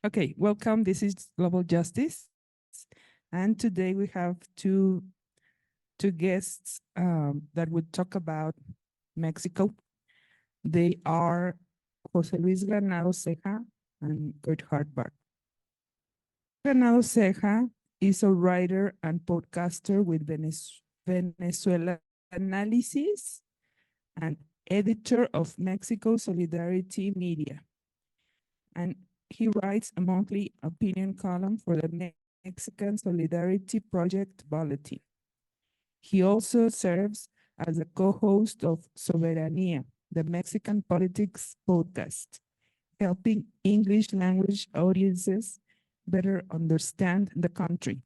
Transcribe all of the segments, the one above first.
Okay, welcome. This is Global Justice. And today we have two guests that would talk about Mexico. They are José Luis Granados Ceja and Hackbarth. Granados Ceja is a writer and podcaster with Venezuela Analysis and editor of Mexico Solidarity Media. And he writes a monthly opinion column for the Mexican Solidarity Project Bulletin. He also serves as a co-host of Soberanía, the Mexican politics podcast, helping English language audiences better understand the country,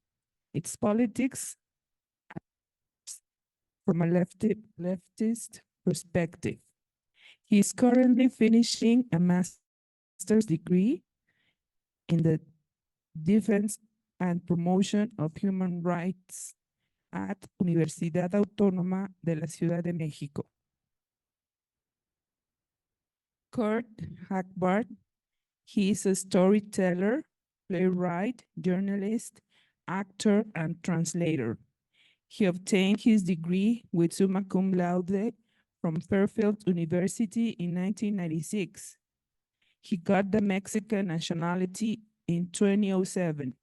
its politics from a leftist perspective. He is currently finishing a master's degree in the defense and promotion of human rights at Universidad Autónoma de la Ciudad de México. Kurt Hackbarth, he is a storyteller, playwright, journalist, actor, and translator. He obtained his degree with summa cum laude from Fairfield University in 1996. He got the Mexican nationality in 2007.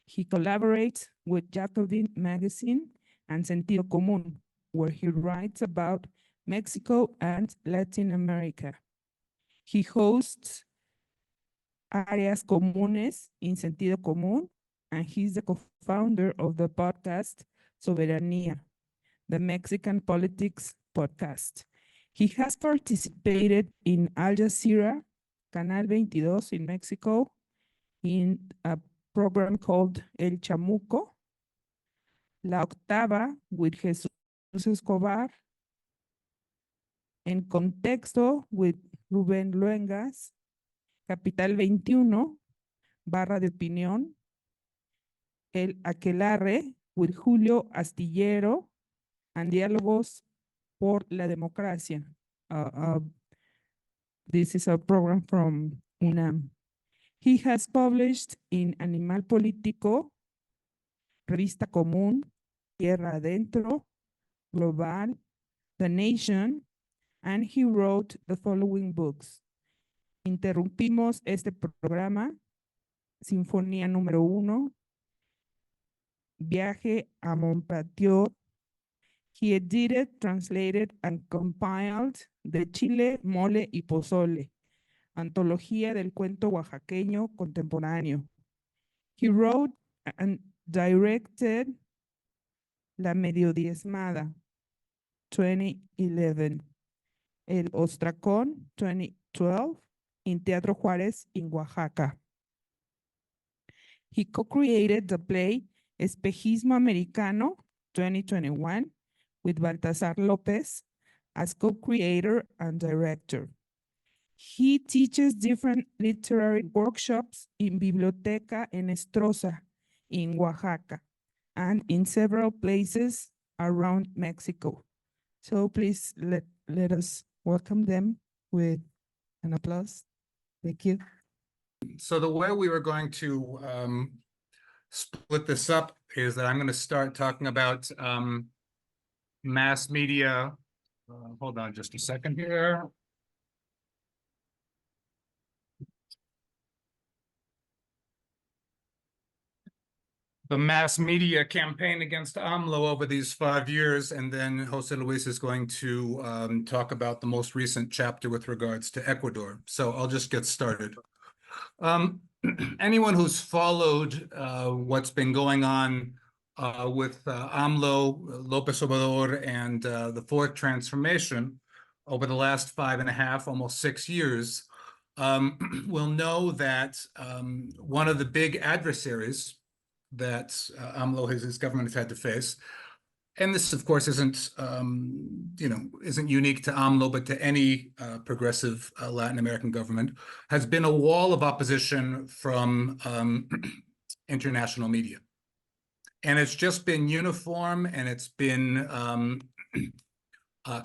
He collaborates with Jacobin Magazine and Sentido Común, where he writes about Mexico and Latin America. He hosts Áreas Comunes in Sentido Común, and he's the co-founder of the podcast Soberanía, the Mexican politics podcast. He has participated in Al Jazeera, Canal 22 in Mexico, in a program called El Chamuco, La Octava with Jesús Escobar, En Contexto with Rubén Luengas, Capital 21, Barra de Opinión, El Aquelarre with Julio Astillero, and Diálogos por la Democracia. This is a program from UNAM. He has published in Animal Político, Revista Común, Tierra Adentro, Global, The Nation, and he wrote the following books. Interrumpimos este programa, Sinfonía número 1, Viaje a Montpatio. He edited, translated, and compiled De Chile, Mole y Pozole, Antología del Cuento Oaxaqueño Contemporáneo. He wrote and directed La Medio Diezmada, 2011. El Ostracón, 2012, in Teatro Juárez in Oaxaca. He co-created the play Espejismo Americano, 2021, with Baltasar López as co-creator and director. He teaches different literary workshops in Biblioteca Enestrosa in Oaxaca and in several places around Mexico. So please let us welcome them with an applause. Thank you. So the way we were going to split this up is that I'm going to start talking about mass media. Hold on just a second here. The mass media campaign against AMLO over these 5 years, and then Jose Luis is going to talk about the most recent chapter with regards to Ecuador. So I'll just get started. Anyone who's followed what's been going on with AMLO, López Obrador, and the fourth transformation over the last 5.5, almost 6 years, will know that one of the big adversaries that AMLO, his government has had to face, and this, of course, isn't unique to AMLO, but to any progressive Latin American government, has been a wall of opposition from international media. And it's just been uniform, and it's been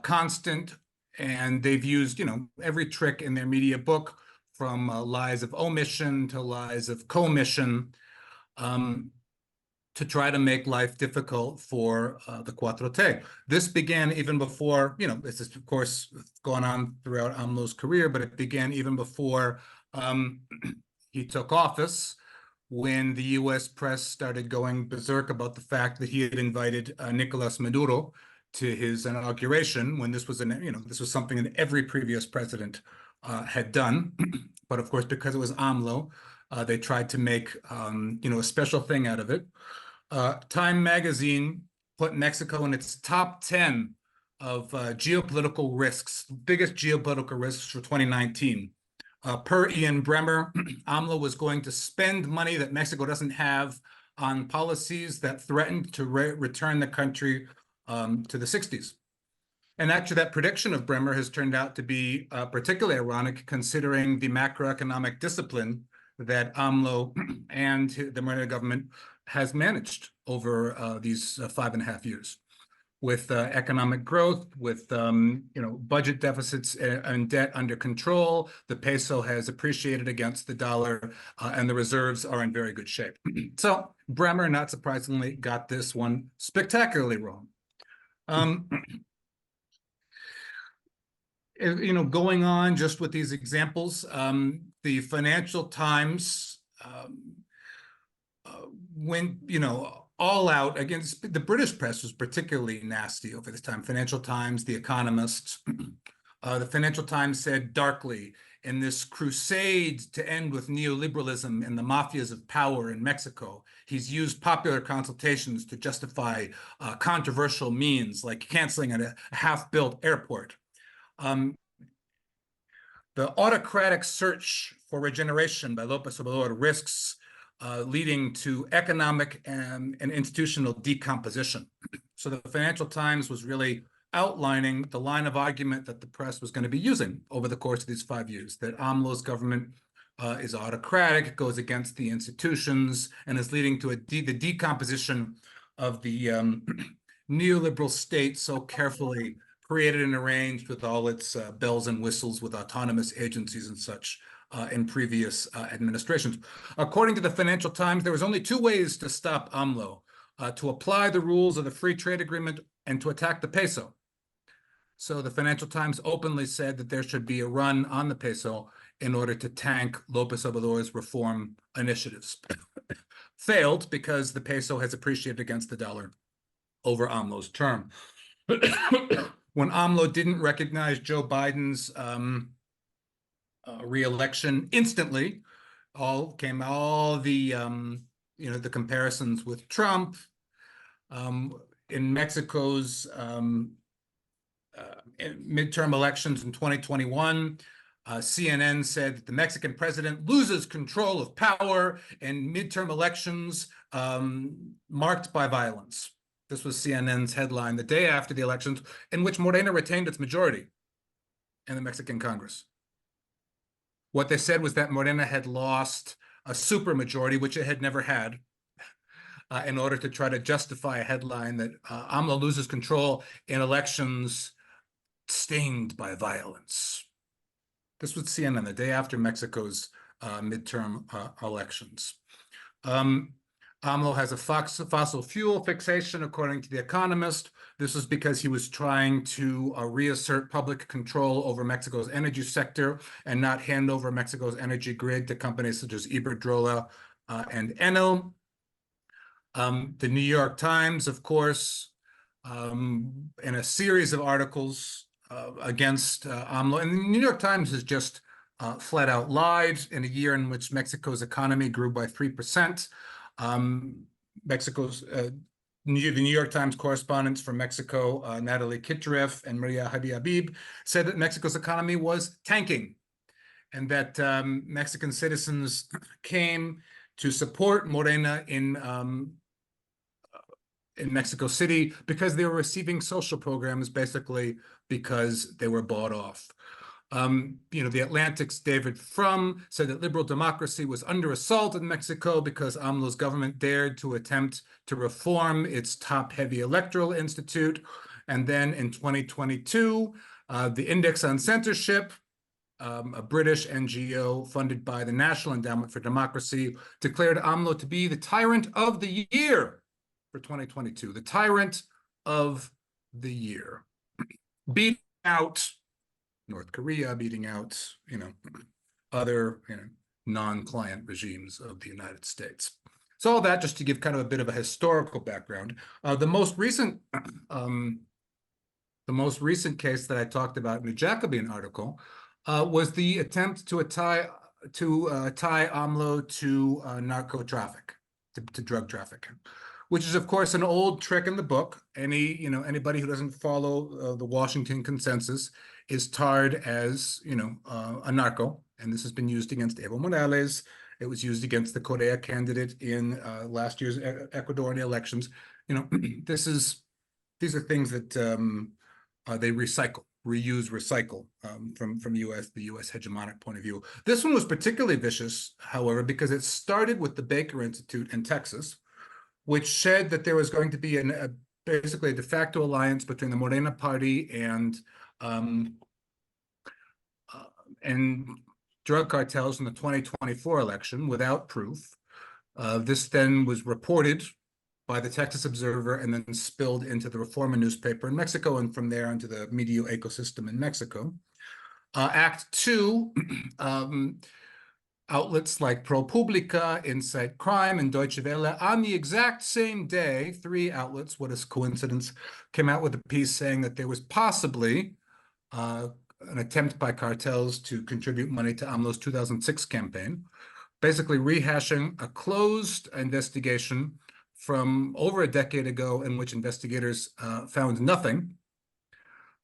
constant, and they've used, every trick in their media book from lies of omission to lies of commission, to try to make life difficult for the Cuatro T. This began even before, this is of course gone on throughout AMLO's career, but it began even before he took office, when the US press started going berserk about the fact that he had invited Nicolas Maduro to his inauguration, when this was this was something that every previous president had done. But of course, because it was AMLO, they tried to make a special thing out of it. Time magazine put Mexico in its top 10 of geopolitical risks, biggest geopolitical risks for 2019. Per Ian Bremmer, AMLO was going to spend money that Mexico doesn't have on policies that threatened to return the country to the 60s. And actually, that prediction of Bremmer has turned out to be particularly ironic, considering the macroeconomic discipline that AMLO and the Morena government has managed over these 5.5 years, with economic growth, with budget deficits and debt under control. The peso has appreciated against the dollar, and the reserves are in very good shape. So Bremmer, not surprisingly, got this one spectacularly wrong. Going on just with these examples, the Financial Times went, all out against the British press. Was particularly nasty over this time. Financial Times, The Economist. The Financial Times said darkly, in this crusade to end with neoliberalism and the mafias of power in Mexico, he's used popular consultations to justify controversial means like canceling a half-built airport. The autocratic search for regeneration by López Obrador risks leading to economic and institutional decomposition. So the Financial Times was really outlining the line of argument that the press was going to be using over the course of these 5 years, that AMLO's government is autocratic, goes against the institutions, and is leading to the decomposition of the neoliberal state so carefully created and arranged with all its bells and whistles with autonomous agencies and such in previous administrations. According to the Financial Times, there was only 2 ways to stop AMLO: to apply the rules of the free trade agreement and to attack the peso. So the Financial Times openly said that there should be a run on the peso in order to tank López Obrador's reform initiatives. Failed because the peso has appreciated against the dollar over AMLO's term. When AMLO didn't recognize Joe Biden's re-election instantly, came all the the comparisons with Trump. In Mexico's midterm elections in 2021, CNN said that the Mexican president loses control of power in midterm elections marked by violence. This was CNN's headline the day after the elections, in which Morena retained its majority in the Mexican Congress. What they said was that Morena had lost a supermajority, which it had never had, in order to try to justify a headline that AMLO loses control in elections stained by violence. This was CNN the day after Mexico's midterm elections. AMLO has a fossil fuel fixation, according to The Economist. This was because he was trying to reassert public control over Mexico's energy sector and not hand over Mexico's energy grid to companies such as Iberdrola and Enel. The New York Times, of course, in a series of articles against AMLO, and the New York Times has just flat out lied. In a year in which Mexico's economy grew by 3%, the New York Times correspondents from Mexico, Natalie Kitchereff and Maria Habib, said that Mexico's economy was tanking, and that Mexican citizens came to support Morena in Mexico City because they were receiving social programs, basically because they were bought off. The Atlantic's David Frum said that liberal democracy was under assault in Mexico because AMLO's government dared to attempt to reform its top-heavy electoral institute. And then in 2022, the Index on Censorship a British NGO funded by the National Endowment for Democracy, declared AMLO to be the tyrant of the year for 2022, the tyrant of the year, beating out North Korea, beating out, other, non-client regimes of the United States. So all that just to give kind of a bit of a historical background. The most recent case that I talked about in the Jacobin article was the attempt to tie AMLO to narco traffic, to drug trafficking, which is of course an old trick in the book. Anybody who doesn't follow the Washington consensus is tarred as a narco, and this has been used against Evo Morales. It was used against the Correa candidate in last year's Ecuadorian elections. These are things that they reuse, recycle from the U.S. hegemonic point of view. This one was particularly vicious, however, because it started with the Baker Institute in Texas, which said that there was going to be basically a de facto alliance between the Morena party and drug cartels in the 2024 election without proof. This then was reported by the Texas Observer and then spilled into the Reforma newspaper in Mexico, and from there into the media ecosystem in Mexico. Act 2, outlets like ProPublica, Inside Crime, and Deutsche Welle, on the exact same day, 3 outlets, what a coincidence, came out with a piece saying that there was possibly an attempt by cartels to contribute money to AMLO's 2006 campaign, basically rehashing a closed investigation from over a decade ago in which investigators found nothing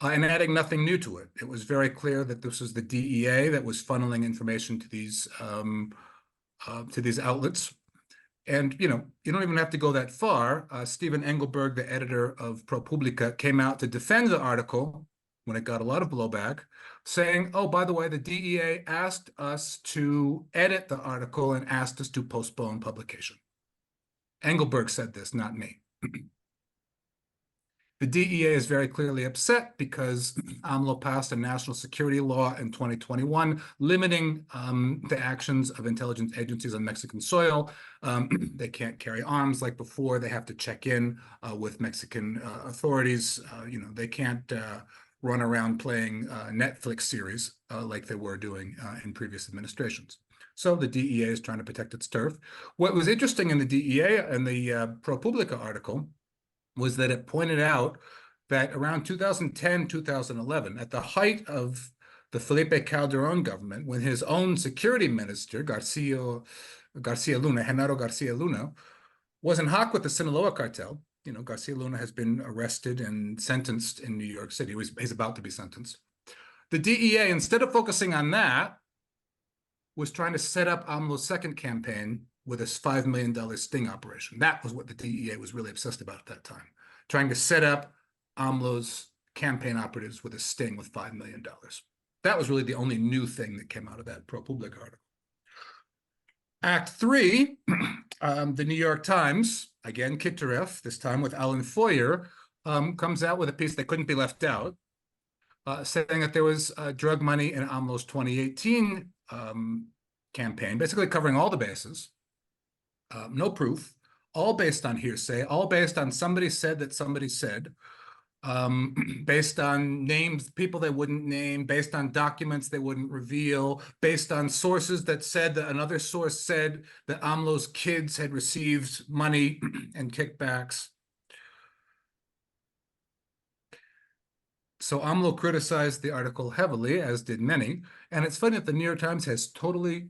and adding nothing new to it. It was very clear that this was the DEA that was funneling information to these outlets. And, you don't even have to go that far. Steven Engelberg, the editor of ProPublica, came out to defend the article when it got a lot of blowback, saying, oh, by the way, the DEA asked us to edit the article and asked us to postpone publication. Engelberg said this, not me. The DEA is very clearly upset because AMLO passed a national security law in 2021 limiting the actions of intelligence agencies on Mexican soil. They can't carry arms like before. They have to check in with Mexican authorities. They can't run around playing Netflix series like they were doing in previous administrations. So the DEA is trying to protect its turf. What was interesting in the DEA and the ProPublica article was that it pointed out that around 2010, 2011, at the height of the Felipe Calderon government, when his own security minister, Genaro Garcia Luna, was in hoc with the Sinaloa cartel. Garcia Luna has been arrested and sentenced in New York City. He's about to be sentenced. The DEA, instead of focusing on that, was trying to set up AMLO's second campaign with a $5 million sting operation. That was what the DEA was really obsessed about at that time, trying to set up AMLO's campaign operatives with a sting with $5 million. That was really the only new thing that came out of that ProPublica article. Act 3, the New York Times, again, Kittereff, this time with Alan Foyer, comes out with a piece that couldn't be left out, saying that there was drug money in AMLO's 2018 campaign, basically covering all the bases, no proof, all based on hearsay, all based on somebody said that somebody said, based on names, people they wouldn't name, based on documents they wouldn't reveal, based on sources that said that another source said that AMLO's kids had received money and kickbacks. So AMLO criticized the article heavily, as did many, and it's funny that the New York Times has totally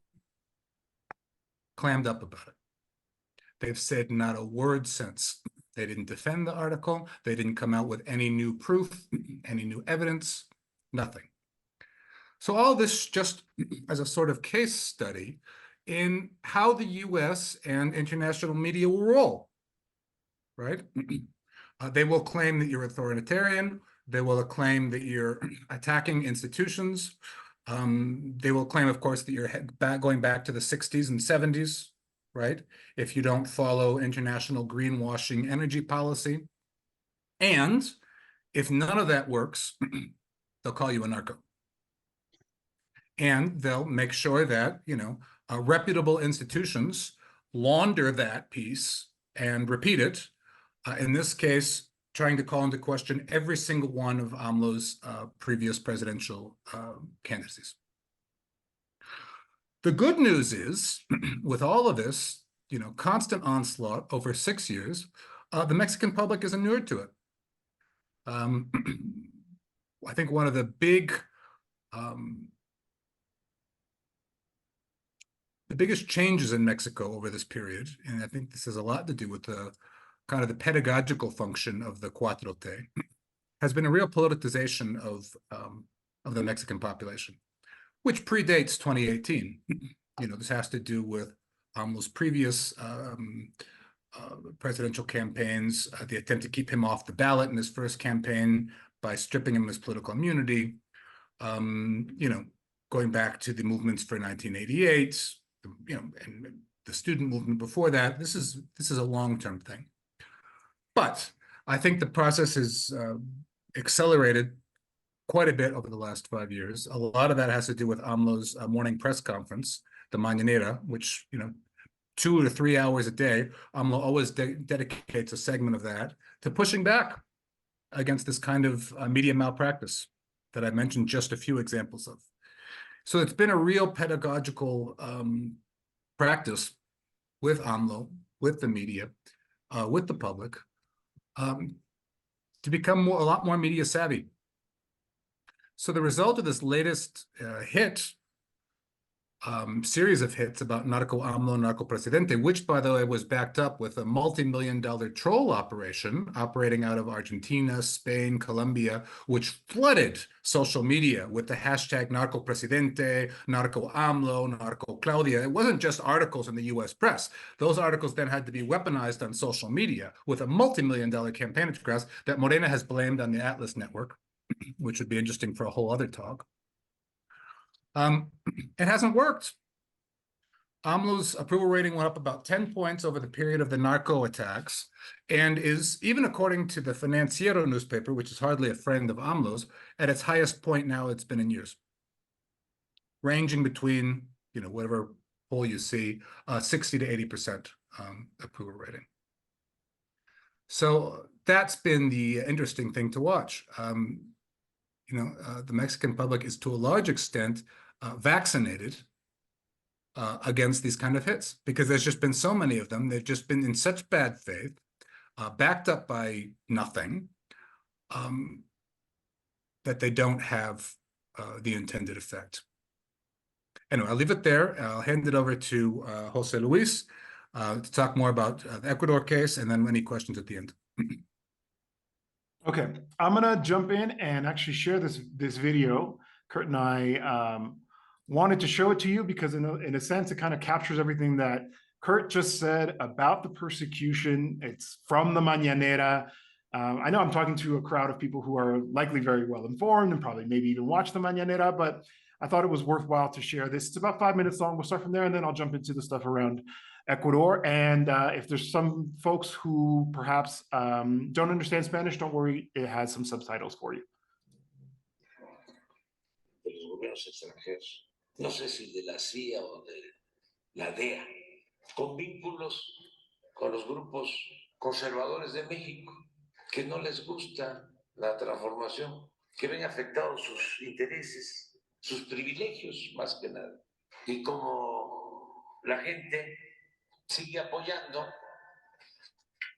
clammed up about it. They've said not a word since. They didn't defend the article. They didn't come out with any new proof, any new evidence, nothing. So all this just as a sort of case study in how the US and international media will roll, right? They will claim that you're authoritarian. They will claim that you're attacking institutions. They will claim, of course, that you're going back to the 60s and 70s, right? If you don't follow international greenwashing energy policy. And if none of that works, they'll call you a narco. And they'll make sure that, reputable institutions launder that piece and repeat it. In this case, trying to call into question every single one of AMLO's previous presidential candidacies. The good news is, with all of this, constant onslaught over 6 years, the Mexican public is inured to it. I think one of the biggest changes in Mexico over this period, and I think this has a lot to do with the kind of the pedagogical function of the Cuatro T, has been a real politicization of the Mexican population, which predates 2018. This has to do with AMLO's previous presidential campaigns, the attempt to keep him off the ballot in his first campaign by stripping him of his political immunity, going back to the movements for 1988, and the student movement before that. This is a long-term thing. But I think the process has accelerated quite a bit over the last 5 years. A lot of that has to do with AMLO's morning press conference, the Mañanera, which, 2 to 3 hours a day, AMLO always dedicates a segment of that to pushing back against this kind of media malpractice that I mentioned just a few examples of. So it's been a real pedagogical practice with AMLO, with the media, with the public, to become a lot more media savvy. So the result of this latest series of hits about Narco AMLO, Narco Presidente, which, by the way, was backed up with a multi-million-dollar troll operation operating out of Argentina, Spain, Colombia, which flooded social media with the hashtag Narco Presidente, Narco AMLO, Narco Claudia. It wasn't just articles in the US press. Those articles then had to be weaponized on social media with a multi-million-dollar campaign across that Morena has blamed on the Atlas network, which would be interesting for a whole other talk. It hasn't worked. AMLO's approval rating went up about 10 points over the period of the narco attacks, and is, even according to the Financiero newspaper, which is hardly a friend of AMLO's, at its highest point now it's been in years, ranging between, whatever poll you see, 60 to 80% approval rating. So that's been the interesting thing to watch. The Mexican public is, to a large extent, vaccinated against these kind of hits, because there's just been so many of them. They've just been in such bad faith, backed up by nothing, that they don't have the intended effect. Anyway, I'll leave it there. I'll hand it over to José Luis to talk more about the Ecuador case, and then any questions at the end. Okay, I'm gonna jump in and actually share this video. Kurt and I wanted to show it to you because in a sense, it kind of captures everything that Kurt just said about the persecution. It's from the Mañanera. I know I'm talking to a crowd of people who are likely very well informed and probably maybe even watch the Mañanera, but I thought it was worthwhile to share this. It's about 5 minutes long. We'll start from there, and then I'll jump into the stuff around Ecuador. And if there's some folks who perhaps don't understand Spanish, don't worry, it has some subtitles for you. De los gobiernos extranjeros, no sé si de la CIA o de la DEA, con vínculos con los grupos conservadores de México, que no les gusta la transformación, que ven afectados sus intereses, sus privilegios, más que nada. Y como la gente sigue apoyando,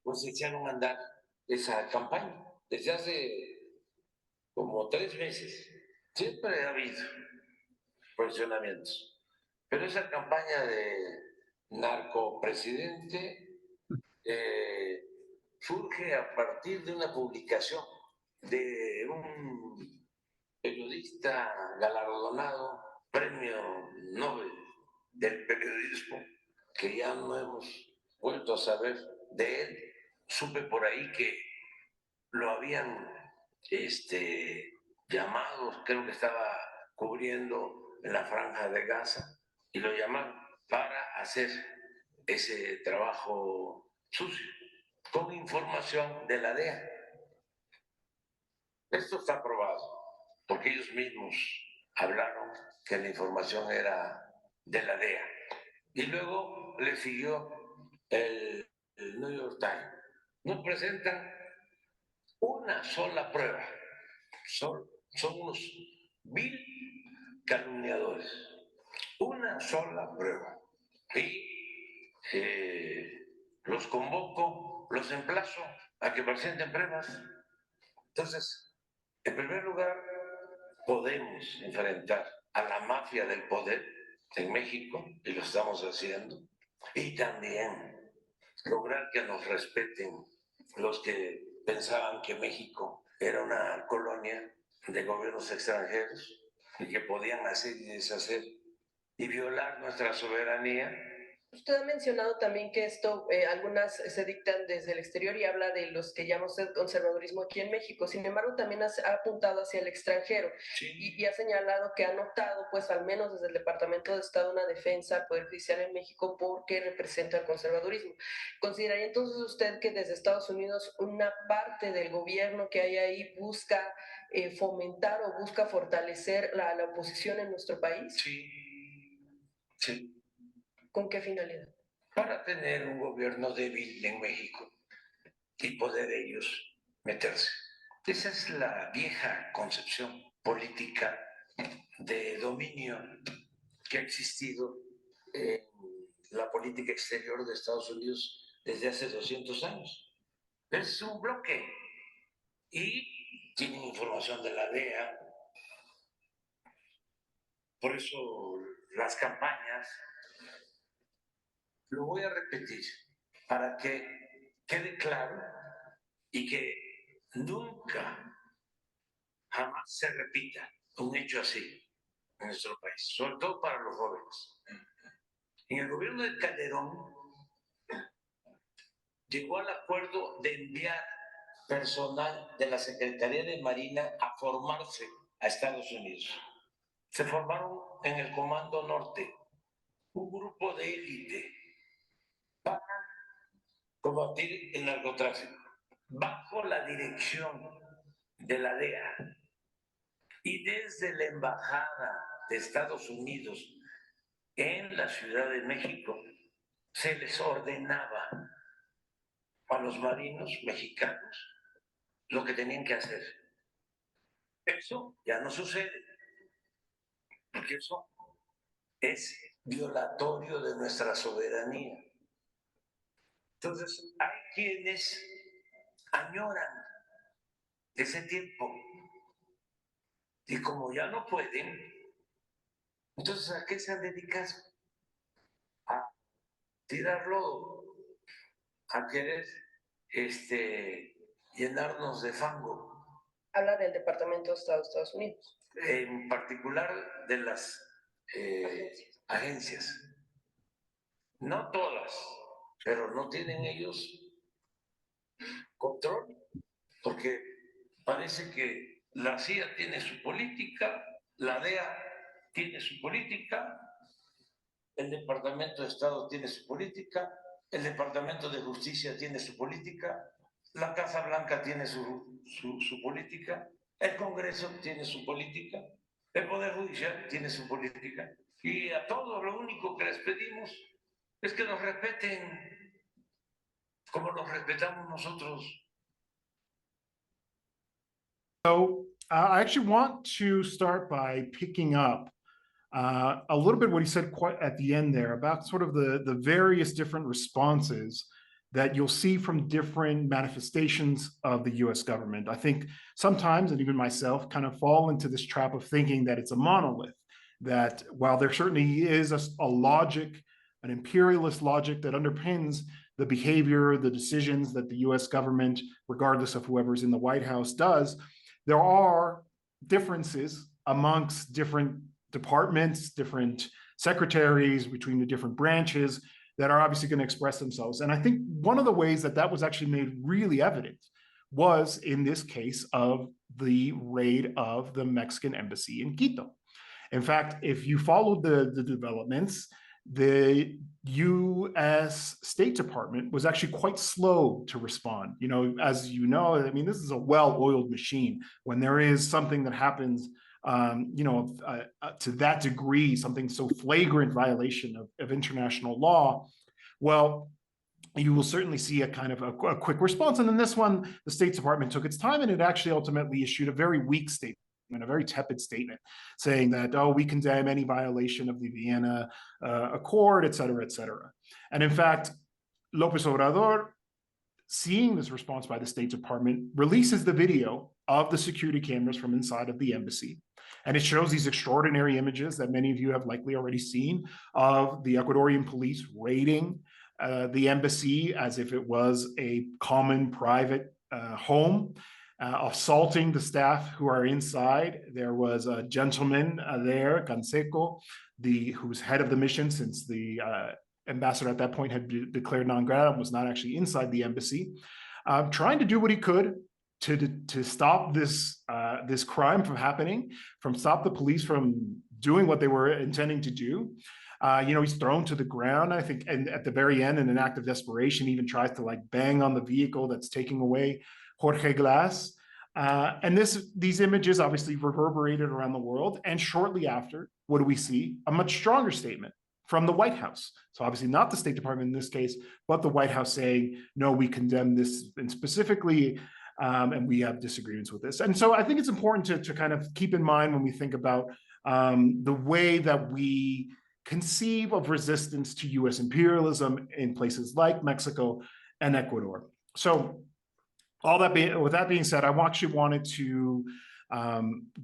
pues echaron a andar esa campaña desde hace como 3 meses. Siempre ha habido cuestionamientos, pero esa campaña de narcopresidente surge a partir de una publicación de un periodista galardonado, premio Nobel del periodismo, que ya no hemos vuelto a saber de él. Supe por ahí que lo habían llamado, creo que estaba cubriendo en la Franja de Gaza, y lo llamaron para hacer ese trabajo sucio, con información de la DEA. Esto está probado, porque ellos mismos hablaron que la información era de la DEA. Y luego le siguió el New York Times. No presentan una sola prueba. Son unos vil calumniadores. Una sola prueba. Y los convoco, los emplazo a que presenten pruebas. Entonces, en primer lugar, podemos enfrentar a la mafia del poder en México, y lo estamos haciendo, y también lograr que nos respeten los que pensaban que México era una colonia de gobiernos extranjeros y que podían hacer y deshacer y violar nuestra soberanía. Usted ha mencionado también que esto, algunas se dictan desde el exterior y habla de los que llama usted conservadurismo aquí en México. Sin embargo, también ha apuntado hacia el extranjero y ha señalado que ha notado, pues al menos desde el Departamento de Estado, una defensa al Poder Judicial en México porque representa el conservadurismo. ¿Consideraría entonces usted que desde Estados Unidos una parte del gobierno que hay ahí busca fomentar o busca fortalecer la oposición en nuestro país? Sí, sí. ¿Con qué finalidad? Para tener un gobierno débil en México y poder ellos meterse. Esa es la vieja concepción política de dominio que ha existido en la política exterior de Estados Unidos desde hace 200 años. Es un bloque y tienen información de la DEA. Por eso las campañas, lo voy a repetir para que quede claro y que nunca, jamás se repita un hecho así en nuestro país, sobre todo para los jóvenes. En el gobierno de Calderón llegó al acuerdo de enviar personal de la Secretaría de Marina a formarse a Estados Unidos. Se formaron en el Comando Norte un grupo de élite para combatir el narcotráfico bajo la dirección de la DEA. Y desde la Embajada de Estados Unidos en la Ciudad de México se les ordenaba a los marinos mexicanos lo que tenían que hacer. Eso ya no sucede, porque eso es violatorio de nuestra soberanía. Entonces, hay quienes añoran ese tiempo y como ya no pueden, entonces ¿a qué se han dedicado? A tirar lodo, a querer llenarnos de fango. Habla del Departamento de Estado de Estados Unidos. En particular de las agencias. No todas, pero no tienen ellos control, porque parece que la CIA tiene su política, la DEA tiene su política, el Departamento de Estado tiene su política, el Departamento de Justicia tiene su política, la Casa Blanca tiene su política, el Congreso tiene su política, el Poder Judicial tiene su política. Y a todos lo único que les pedimos es que nos respeten como los respetamos nosotros. So I actually want to start by picking up a little bit what he said quite at the end there about sort of the various different responses that you'll see from different manifestations of the US government. I think sometimes, and even myself, kind of fall into this trap of thinking that it's a monolith, that while there certainly is a logic, an imperialist logic that underpins the behavior, the decisions that the US government, regardless of whoever's in the White House, does, there are differences amongst different departments, different secretaries, between the different branches that are obviously going to express themselves. And I think one of the ways that that was actually made really evident was in this case of the raid of the Mexican embassy in Quito. In fact, if you followed the developments, the U.S. State Department was actually quite slow to respond. As you know, I mean, this is a well-oiled machine. When there is something that happens to that degree, something so flagrant violation of international law, well, you will certainly see a kind of a quick response. And in this one, the State Department took its time, and it actually ultimately issued a very weak statement, a very tepid statement, saying that, oh, we condemn any violation of the Vienna Accord, et cetera, et cetera. And in fact, López Obrador, seeing this response by the State Department, releases the video of the security cameras from inside of the embassy. And it shows these extraordinary images that many of you have likely already seen of the Ecuadorian police raiding the embassy as if it was a common private home, assaulting the staff who are inside. There was a gentleman there, Canseco, who's head of the mission, since the ambassador at that point had declared non grata, was not actually inside the embassy, trying to do what he could to stop this crime from happening, stop the police from doing what they were intending to do. He's thrown to the ground, I think, and at the very end, in an act of desperation, even tries to like bang on the vehicle that's taking away Jorge Glass. And these images obviously reverberated around the world. And shortly after, what do we see? A much stronger statement from the White House. So obviously not the State Department in this case, but the White House saying, no, we condemn this, and specifically, and we have disagreements with this. And so I think it's important to kind of keep in mind when we think about the way that we conceive of resistance to US imperialism in places like Mexico and Ecuador. So with that being said, I actually wanted to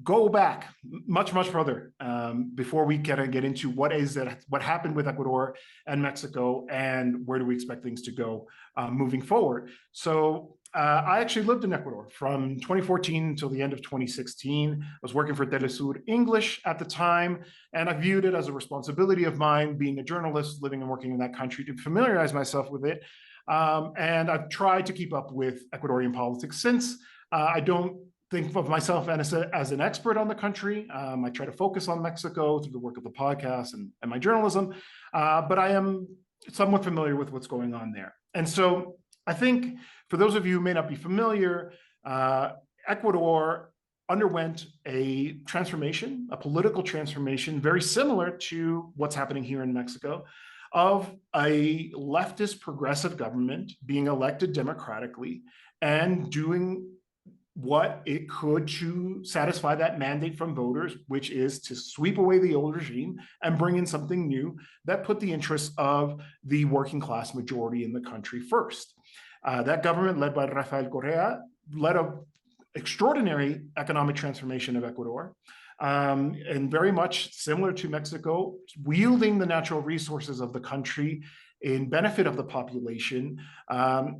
go back much further before we get into what happened with Ecuador and Mexico, and where do we expect things to go moving forward. So I actually lived in Ecuador from 2014 until the end of 2016. I was working for Telesur English at the time, and I viewed it as a responsibility of mine, being a journalist, living and working in that country, to familiarize myself with it. And I've tried to keep up with Ecuadorian politics since. I don't think of myself as an expert on the country. I try to focus on Mexico through the work of the podcast and my journalism, but I am somewhat familiar with what's going on there. And so I think for those of you who may not be familiar, Ecuador underwent a transformation, a political transformation, very similar to what's happening here in Mexico, of a leftist progressive government being elected democratically and doing what it could to satisfy that mandate from voters, which is to sweep away the old regime and bring in something new that put the interests of the working class majority in the country first. That government, led by Rafael Correa, led an extraordinary economic transformation of Ecuador, and very much similar to Mexico, wielding the natural resources of the country in benefit of the population.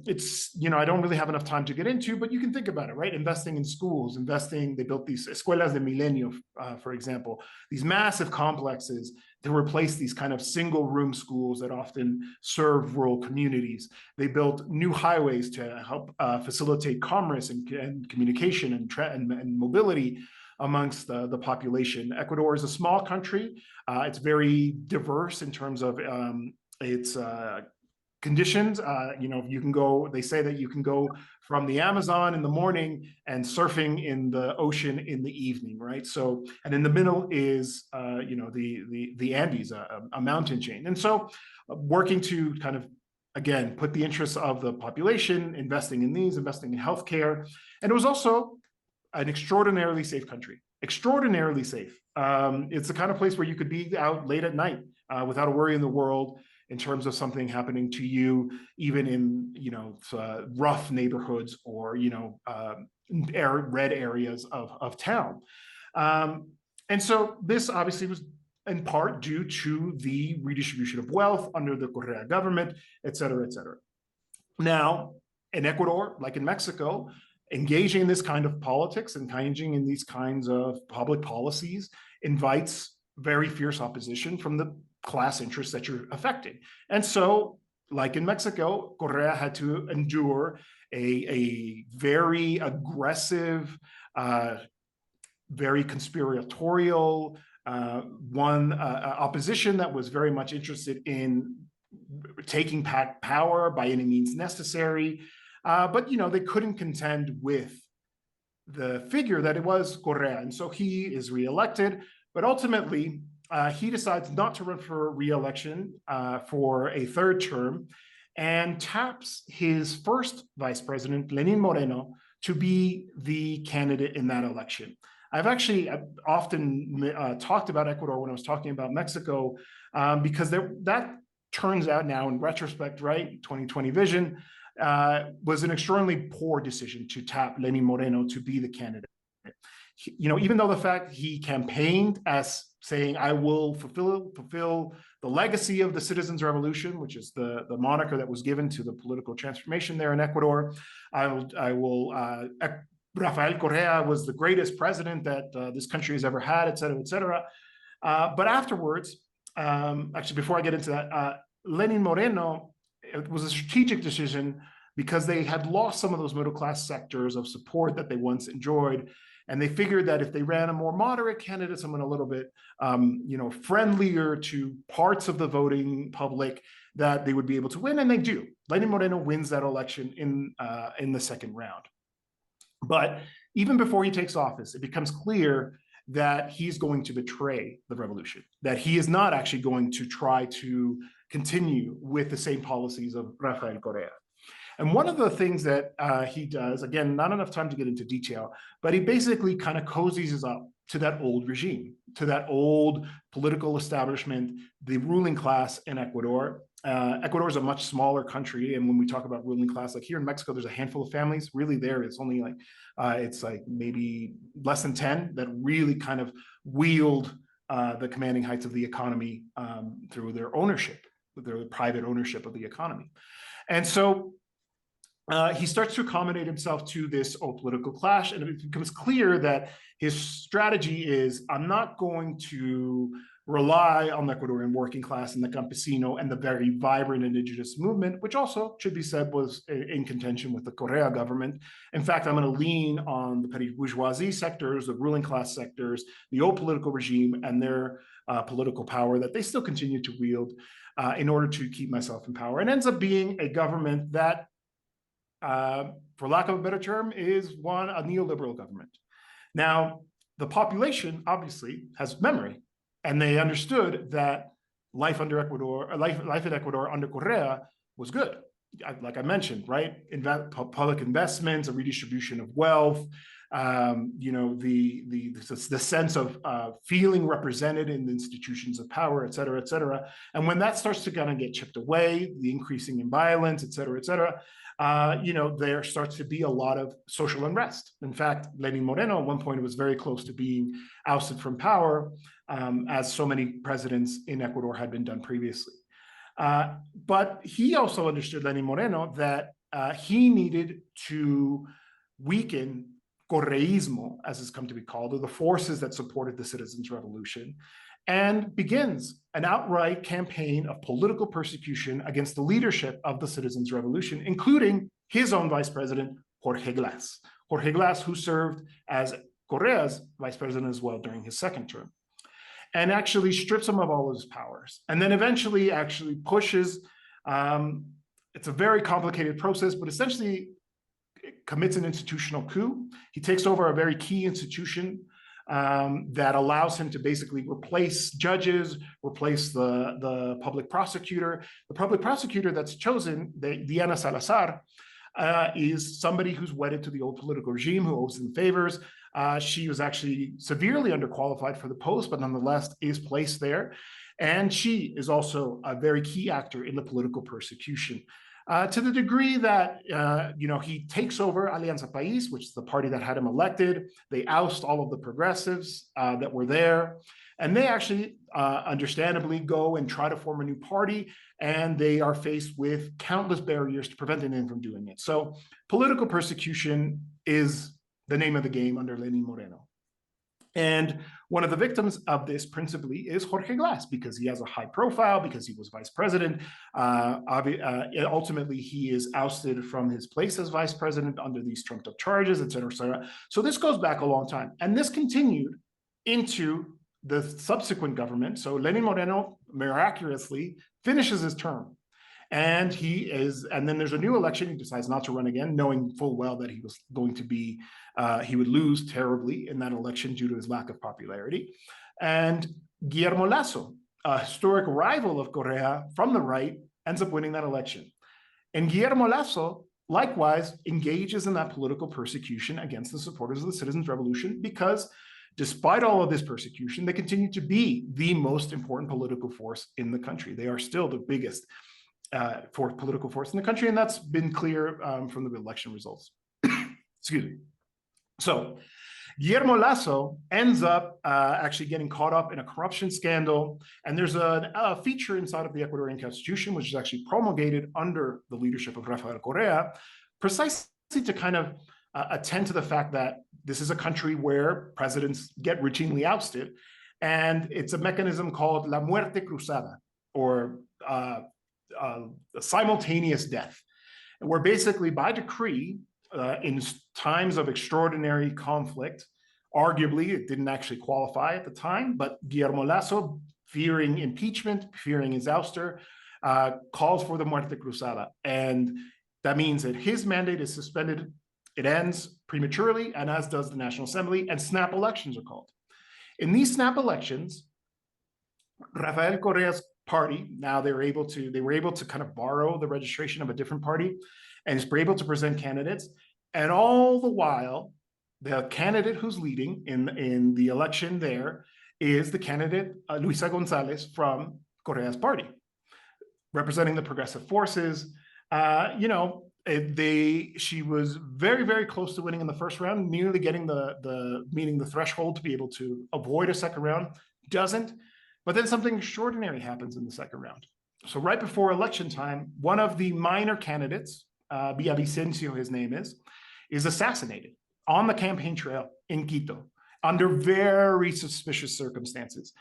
It's, I don't really have enough time to get into, but you can think about it, right? Investing in schools, they built these escuelas de milenio, for example, these massive complexes to replace these kind of single room schools that often serve rural communities. They built new highways to help facilitate commerce and communication and mobility amongst the population. Ecuador is a small country. It's very diverse in terms of its conditions. You can go, they say that you can go from the Amazon in the morning and surfing in the ocean in the evening, right? So, and in the middle is, the Andes, a mountain chain. And so working to kind of, again, put the interests of the population, investing in healthcare. And it was also an extraordinarily safe country, extraordinarily safe. It's the kind of place where you could be out late at night without a worry in the world in terms of something happening to you, even in, rough neighborhoods or, red areas of town. And so this obviously was in part due to the redistribution of wealth under the Correa government, et cetera, et cetera. Now, in Ecuador, like in Mexico, engaging in this kind of politics, engaging in these kinds of public policies invites very fierce opposition from the class interests that you're affecting. And so, like in Mexico, Correa had to endure a very aggressive, very conspiratorial opposition that was very much interested in taking back power by any means necessary. But they couldn't contend with the figure that it was Correa. And so he is reelected, but ultimately he decides not to run for re-election for a third term and taps his first vice president, Lenin Moreno, to be the candidate in that election. I've often talked about Ecuador when I was talking about Mexico, because that turns out now in retrospect, right, 2020 vision, was an extremely poor decision to tap Lenin Moreno to be the candidate. Even though the fact he campaigned as saying, I will fulfill the legacy of the Citizens' Revolution, which is the moniker that was given to the political transformation there in Ecuador. Rafael Correa was the greatest president that this country has ever had, et cetera, et cetera. But afterwards, actually, before I get into that, Lenin Moreno, it was a strategic decision because they had lost some of those middle-class sectors of support that they once enjoyed. And they figured that if they ran a more moderate candidate, someone a little bit, friendlier to parts of the voting public, that they would be able to win, and they do. Lenin Moreno wins that election in the second round. But even before he takes office, it becomes clear that he's going to betray the revolution, that he is not actually going to try to continue with the same policies of Rafael Correa. And one of the things that he does, again, not enough time to get into detail, but he basically kind of cozies up to that old regime, to that old political establishment, the ruling class in Ecuador. Ecuador is a much smaller country, and when we talk about ruling class, like here in Mexico, there's a handful of families. Really, there it's only like it's like maybe less than 10 that really kind of wield the commanding heights of the economy through their ownership, their private ownership of the economy. And so he starts to accommodate himself to this old political clash, and it becomes clear that his strategy is, I'm not going to rely on the Ecuadorian working class and the campesino and the very vibrant indigenous movement, which also, should be said, was in contention with the Correa government. In fact, I'm going to lean on the petty bourgeoisie sectors, the ruling class sectors, the old political regime, and their political power that they still continue to wield in order to keep myself in power. And ends up being a government that, for lack of a better term, is a neoliberal government. Now, the population obviously has memory, and they understood that life in Ecuador under Correa was good. Like I mentioned, right? Public investments, a redistribution of wealth, the sense of feeling represented in the institutions of power, et cetera, et cetera. And when that starts to kind of get chipped away, the increasing in violence, et cetera, there starts to be a lot of social unrest. In fact, Lenin Moreno at one point was very close to being ousted from power, as so many presidents in Ecuador had been done previously. But he also understood, Lenin Moreno, that he needed to weaken Correísmo, as it's come to be called, or the forces that supported the Citizens' Revolution, and begins an outright campaign of political persecution against the leadership of the Citizens' Revolution, including his own vice president, Jorge Glass. Jorge Glass, who served as Correa's vice president as well during his second term, and actually strips him of all of his powers. And then eventually actually pushes, it's a very complicated process, but essentially commits an institutional coup. He takes over a very key institution that allows him to basically replace judges, replace the public prosecutor. The public prosecutor that's chosen, Diana Salazar, is somebody who's wedded to the old political regime, who owes them favors. She was actually severely underqualified for the post, but nonetheless is placed there. And she is also a very key actor in the political persecution. To the degree that, he takes over Alianza País, which is the party that had him elected. They oust all of the progressives that were there. And they actually, understandably, go and try to form a new party. And they are faced with countless barriers to prevent them from doing it. So political persecution is the name of the game under Lenin Moreno. And one of the victims of this principally is Jorge Glass, because he has a high profile, because he was vice president. Ultimately, he is ousted from his place as vice president under these trumped up charges, et cetera, et cetera. So this goes back a long time. And this continued into the subsequent government. So Lenin Moreno miraculously finishes his term. And then there's a new election. He decides not to run again, knowing full well that he was going to be, he would lose terribly in that election due to his lack of popularity. And Guillermo Lasso, a historic rival of Correa from the right, ends up winning that election. And Guillermo Lasso, likewise, engages in that political persecution against the supporters of the Citizens' Revolution because despite all of this persecution, they continue to be the most important political force in the country. They are still the biggest political force in the country, and that's been clear from the election results. Excuse me. So Guillermo Lasso ends up actually getting caught up in a corruption scandal, and there's a feature inside of the Ecuadorian Constitution, which is actually promulgated under the leadership of Rafael Correa, precisely to kind of attend to the fact that this is a country where presidents get routinely ousted, and it's a mechanism called la muerte cruzada, or a simultaneous death, where basically by decree, in times of extraordinary conflict, arguably it didn't actually qualify at the time, but Guillermo Lasso, fearing impeachment, fearing his ouster, calls for the muerte cruzada. And that means that his mandate is suspended, it ends prematurely, and as does the National Assembly, and snap elections are called. In these snap elections, Rafael Correa's party, now they were able to kind of borrow the registration of a different party and were able to present candidates. And all the while, the candidate who's leading in the election there is the candidate, Luisa Gonzalez from Correa's party, representing the progressive forces. She was very, very close to winning in the first round, nearly getting meeting the threshold to be able to avoid a second round, doesn't. But then something extraordinary happens in the second round. So right before election time, one of the minor candidates, Villavicencio, his name is assassinated on the campaign trail in Quito under very suspicious circumstances.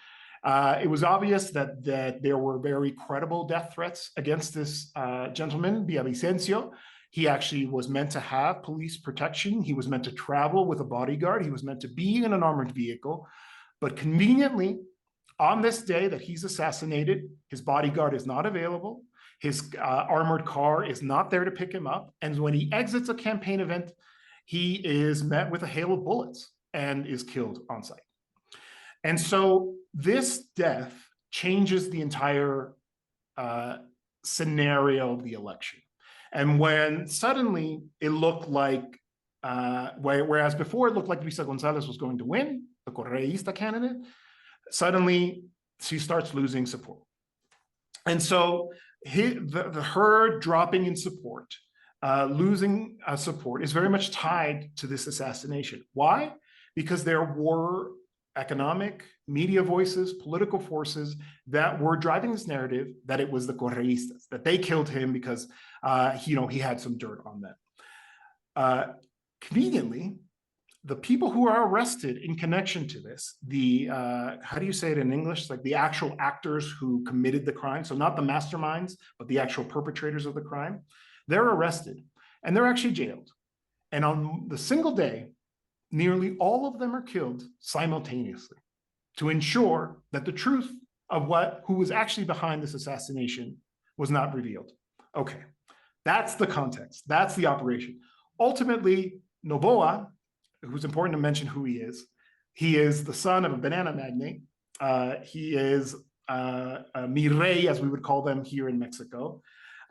It was obvious that there were very credible death threats against this gentleman, Villavicencio. He actually was meant to have police protection. He was meant to travel with a bodyguard. He was meant to be in an armored vehicle. But conveniently, on this day that he's assassinated, his bodyguard is not available. His armored car is not there to pick him up. And when he exits a campaign event, he is met with a hail of bullets and is killed on site. And so this death changes the entire scenario of the election. And when suddenly it looked like, whereas before it looked like Luisa Gonzalez was going to win, the Correísta candidate, suddenly she starts losing support. And so her dropping in support, losing support is very much tied to this assassination. Why? Because there were economic, media voices, political forces that were driving this narrative that it was the Correístas, that they killed him because he had some dirt on them. Conveniently, the people who are arrested in connection to this, how do you say it in English? Like the actual actors who committed the crime, so not the masterminds, but the actual perpetrators of the crime, they're arrested and they're actually jailed. And on the single day, nearly all of them are killed simultaneously to ensure that the truth of who was actually behind this assassination was not revealed. Okay, that's the context. That's the operation. Ultimately, Noboa, who's important to mention who he is the son of a banana magnate. He is a mi rey, as we would call them here in Mexico.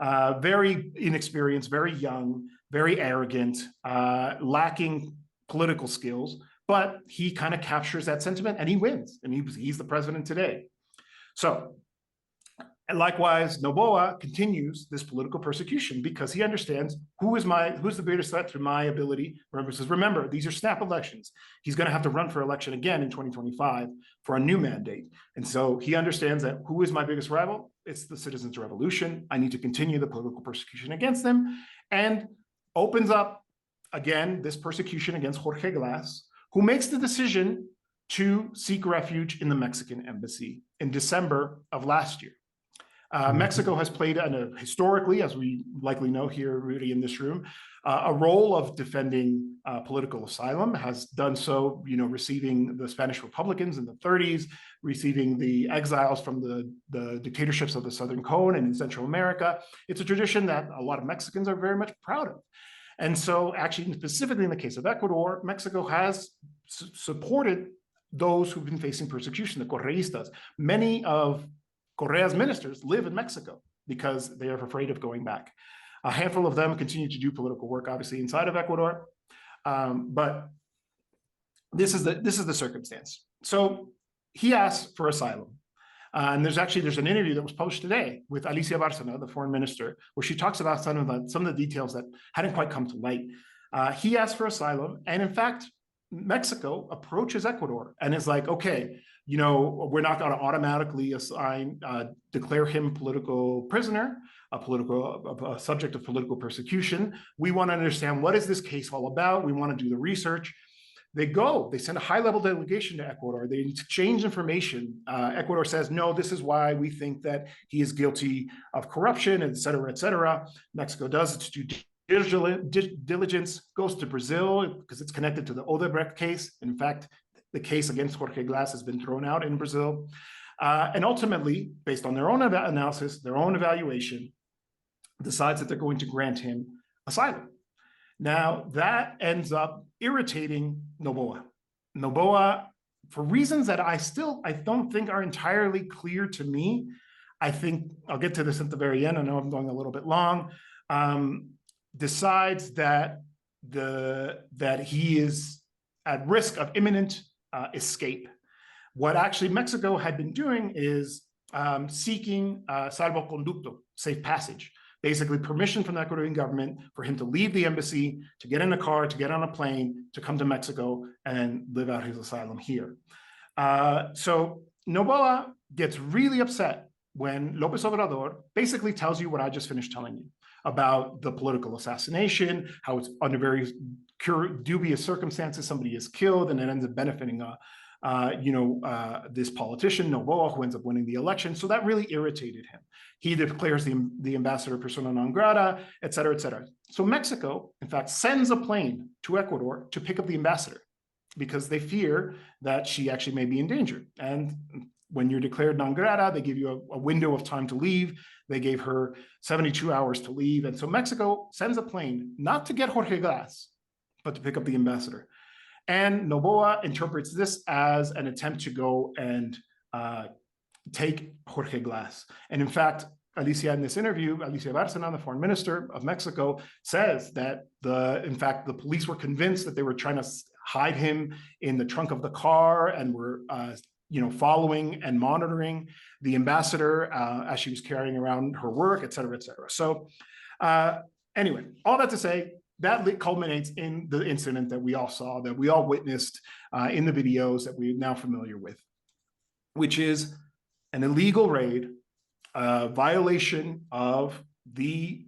Very inexperienced, very young, very arrogant, lacking political skills, but he kind of captures that sentiment and he wins, and he's the president today. So, and likewise, Noboa continues this political persecution because he understands who's the greatest threat to my ability. Remember, these are snap elections. He's going to have to run for election again in 2025 for a new mandate. And so he understands that who is my biggest rival? It's the Citizens' Revolution. I need to continue the political persecution against them, and opens up again this persecution against Jorge Glass, who makes the decision to seek refuge in the Mexican embassy in December of last year. Mexico has played historically, as we likely know here, Rudy, in this room, a role of defending political asylum, has done so, receiving the Spanish Republicans in the 30s, receiving the exiles from the dictatorships of the Southern Cone and in Central America. It's a tradition that a lot of Mexicans are very much proud of. And so actually, specifically in the case of Ecuador, Mexico has supported those who've been facing persecution, the Correistas. Many of Correa's ministers live in Mexico because they are afraid of going back. A handful of them continue to do political work, obviously, inside of Ecuador. But this is the circumstance. So he asked for asylum. And there's an interview that was published today with Alicia Bárcena, the foreign minister, where she talks about some of the details that hadn't quite come to light. He asked for asylum, and in fact, Mexico approaches Ecuador and is like, okay, we're not going to automatically declare him political prisoner, a subject of political persecution. We want to understand, what is this case all about? We want to do the research. They send a high-level delegation to Ecuador. They exchange information. Ecuador says, no, this is why we think that he is guilty of corruption, et cetera, et cetera. Mexico does its due diligence, goes to Brazil because it's connected to the Odebrecht case. In fact, the case against Jorge Glass has been thrown out in Brazil. And ultimately, based on their own analysis, their own evaluation, decides that they're going to grant him asylum. Now, that ends up irritating Noboa. Noboa, for reasons that I don't think are entirely clear to me, I think, I'll get to this at the very end, I know I'm going a little bit long, decides that he is at risk of imminent escape. What actually Mexico had been doing is seeking salvoconducto, safe passage, basically permission from the Ecuadorian government for him to leave the embassy, to get in a car, to get on a plane, to come to Mexico and live out his asylum here. So Noboa gets really upset when López Obrador basically tells you what I just finished telling you about the political assassination, how it's under very dubious circumstances, somebody is killed, and it ends up benefiting this politician, Noboa, who ends up winning the election. So that really irritated him. He declares the ambassador persona non grata, et cetera, et cetera. So Mexico, in fact, sends a plane to Ecuador to pick up the ambassador because they fear that she actually may be in danger. And when you're declared non grata, they give you a window of time to leave. They gave her 72 hours to leave. And so Mexico sends a plane, not to get Jorge Glass, but to pick up the ambassador. And Noboa interprets this as an attempt to go and take Jorge Glass. And in fact, Alicia, in this interview, Alicia Bárcena, the foreign minister of Mexico, says that the police were convinced that they were trying to hide him in the trunk of the car and were following and monitoring the ambassador as she was carrying around her work, et cetera, et cetera. So anyway, all that to say, that culminates in the incident that we all saw, that we all witnessed in the videos that we're now familiar with, which is an illegal raid, violation of the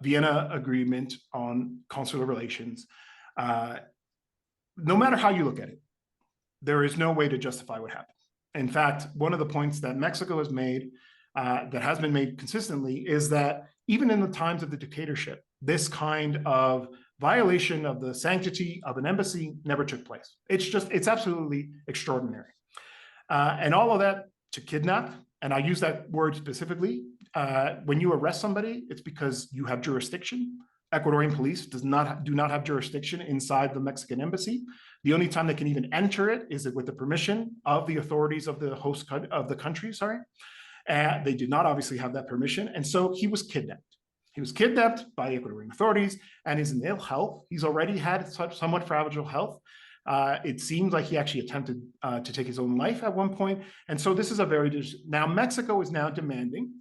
Vienna Agreement on Consular Relations. No matter how you look at it, there is no way to justify what happened. In fact, one of the points that Mexico has made, that has been made consistently, is that even in the times of the dictatorship, this kind of violation of the sanctity of an embassy never took place. It's absolutely extraordinary. And all of that to kidnap, and I use that word specifically, when you arrest somebody, it's because you have jurisdiction. Ecuadorian police do not have jurisdiction inside the Mexican embassy. The only time they can even enter it is with the permission of the authorities of the host of the country, they did not obviously have that permission. And so he was kidnapped. He was kidnapped by Ecuadorian authorities and is in ill health. He's already had somewhat fragile health. It seems like he actually attempted to take his own life at one point. And so this is now Mexico is now demanding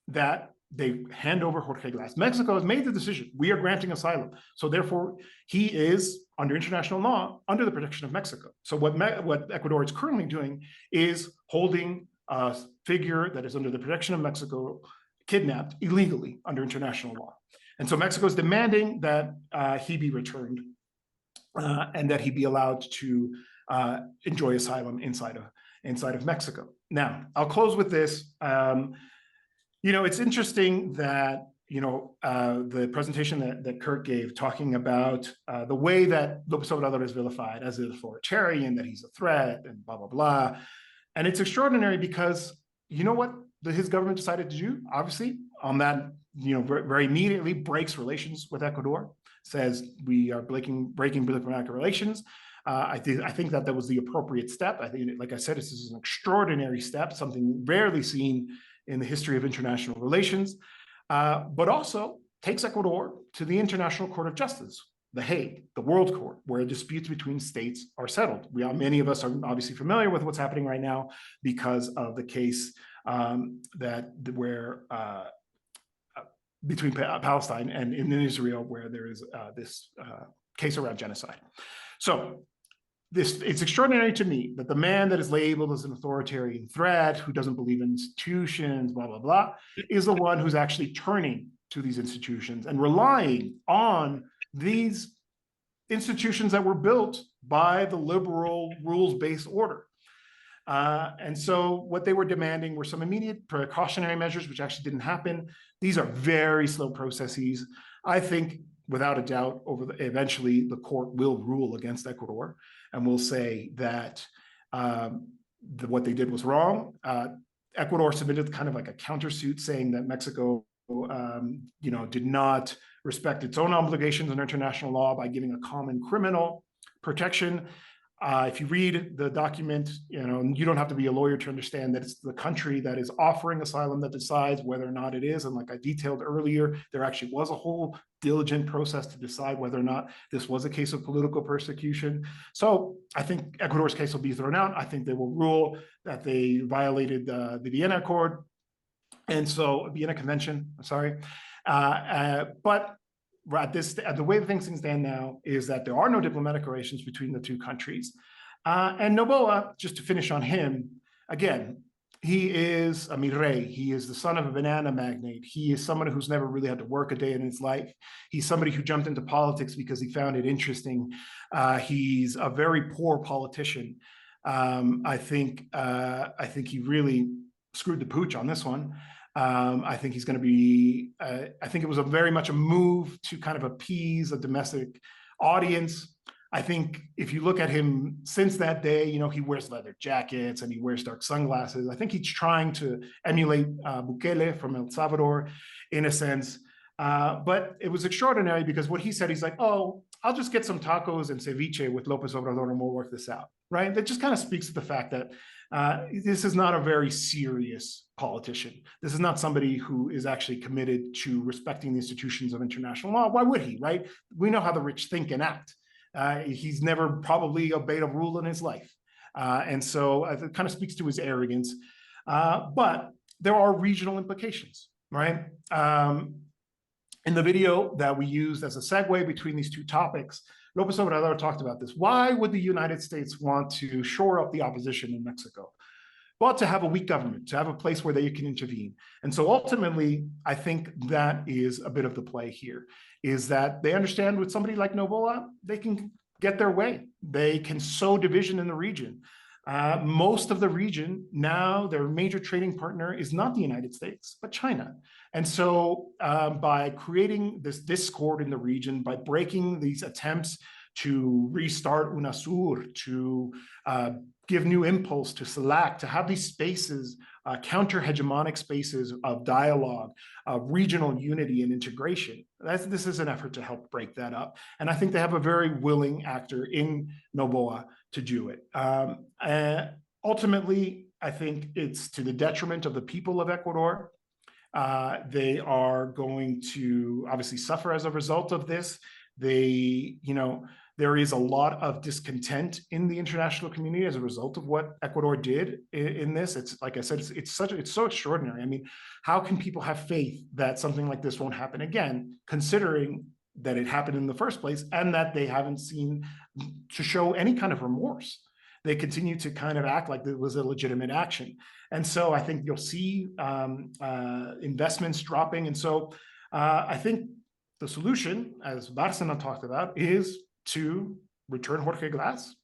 that they hand over Jorge Glass. Mexico has made the decision. We are granting asylum. So therefore, he is, under international law, under the protection of Mexico. So what Ecuador is currently doing is holding a figure that is under the protection of Mexico kidnapped illegally under international law. And so Mexico is demanding that he be returned and that he be allowed to enjoy asylum inside of Mexico. Now, I'll close with this. You know, it's interesting that, you know, the presentation that Kurt gave talking about the way that López Obrador is vilified as an authoritarian, that he's a threat and blah, blah, blah. And it's extraordinary because you know what his government decided to do, obviously, on that, you know, very immediately breaks relations with Ecuador, says we are breaking diplomatic relations. I think that was the appropriate step. I think, like I said, this is an extraordinary step, something rarely seen in the history of international relations, but also takes Ecuador to the International Court of Justice, The Hague, the World Court, where disputes between states are settled. Many of us are obviously familiar with what's happening right now because of the case between Palestine and in Israel, where there is this case around genocide. So it's extraordinary to me that the man that is labeled as an authoritarian threat, who doesn't believe in institutions, blah, blah, blah, is the one who's actually turning to these institutions and relying on these institutions that were built by the liberal rules-based order. And so what they were demanding were some immediate precautionary measures, which actually didn't happen. These are very slow processes. I think, without a doubt, eventually the court will rule against Ecuador and will say that what they did was wrong. Ecuador submitted kind of like a countersuit saying that Mexico did not respect its own obligations under international law by giving a common criminal protection. If you read the document, you don't have to be a lawyer to understand that it's the country that is offering asylum that decides whether or not it is. And like I detailed earlier, there actually was a whole diligent process to decide whether or not this was a case of political persecution. So I think Ecuador's case will be thrown out. I think they will rule that they violated the Vienna Accord. And so Vienna Convention, I'm sorry. But the way things stand now is that there are no diplomatic relations between the two countries. And Noboa, just to finish on him, again, he is a Mirrey. He is the son of a banana magnate. He is somebody who's never really had to work a day in his life. He's somebody who jumped into politics because he found it interesting. He's a very poor politician. I think he really screwed the pooch on this one. I think he's going to be, I think it was very much a move to kind of appease a domestic audience. I think if you look at him since that day, he wears leather jackets and he wears dark sunglasses. I think he's trying to emulate Bukele from El Salvador in a sense. But it was extraordinary because what he said, he's like, oh, I'll just get some tacos and ceviche with López Obrador and we'll work this out, right? That just kind of speaks to the fact that this is not a very serious politician. This is not somebody who is actually committed to respecting the institutions of international law. Why would he, right? We know how the rich think and act. He's never probably obeyed a rule in his life. And so it kind of speaks to his arrogance. But there are regional implications, right? In the video that we used as a segue between these two topics, López Obrador talked about this. Why would the United States want to shore up the opposition in Mexico? Well, to have a weak government, to have a place where they can intervene. And so ultimately, I think that is a bit of the play here, is that they understand with somebody like Noboa, they can get their way. They can sow division in the region. Most of the region now, their major trading partner is not the United States, but China. And so by creating this discord in the region, by breaking these attempts to restart UNASUR, to give new impulse to SELAC, to have these spaces, counter-hegemonic spaces of dialogue, of regional unity and integration. This is an effort to help break that up. And I think they have a very willing actor in Noboa to do it. Ultimately, I think it's to the detriment of the people of Ecuador. They are going to obviously suffer as a result of this. There is a lot of discontent in the international community as a result of what Ecuador did in this. It's like I said, it's so extraordinary. I mean, how can people have faith that something like this won't happen again, considering that it happened in the first place and that they haven't seen to show any kind of remorse? They continue to kind of act like it was a legitimate action. And so I think you'll see investments dropping. And so I think the solution, as Bárcena talked about, is to return Jorge Glass,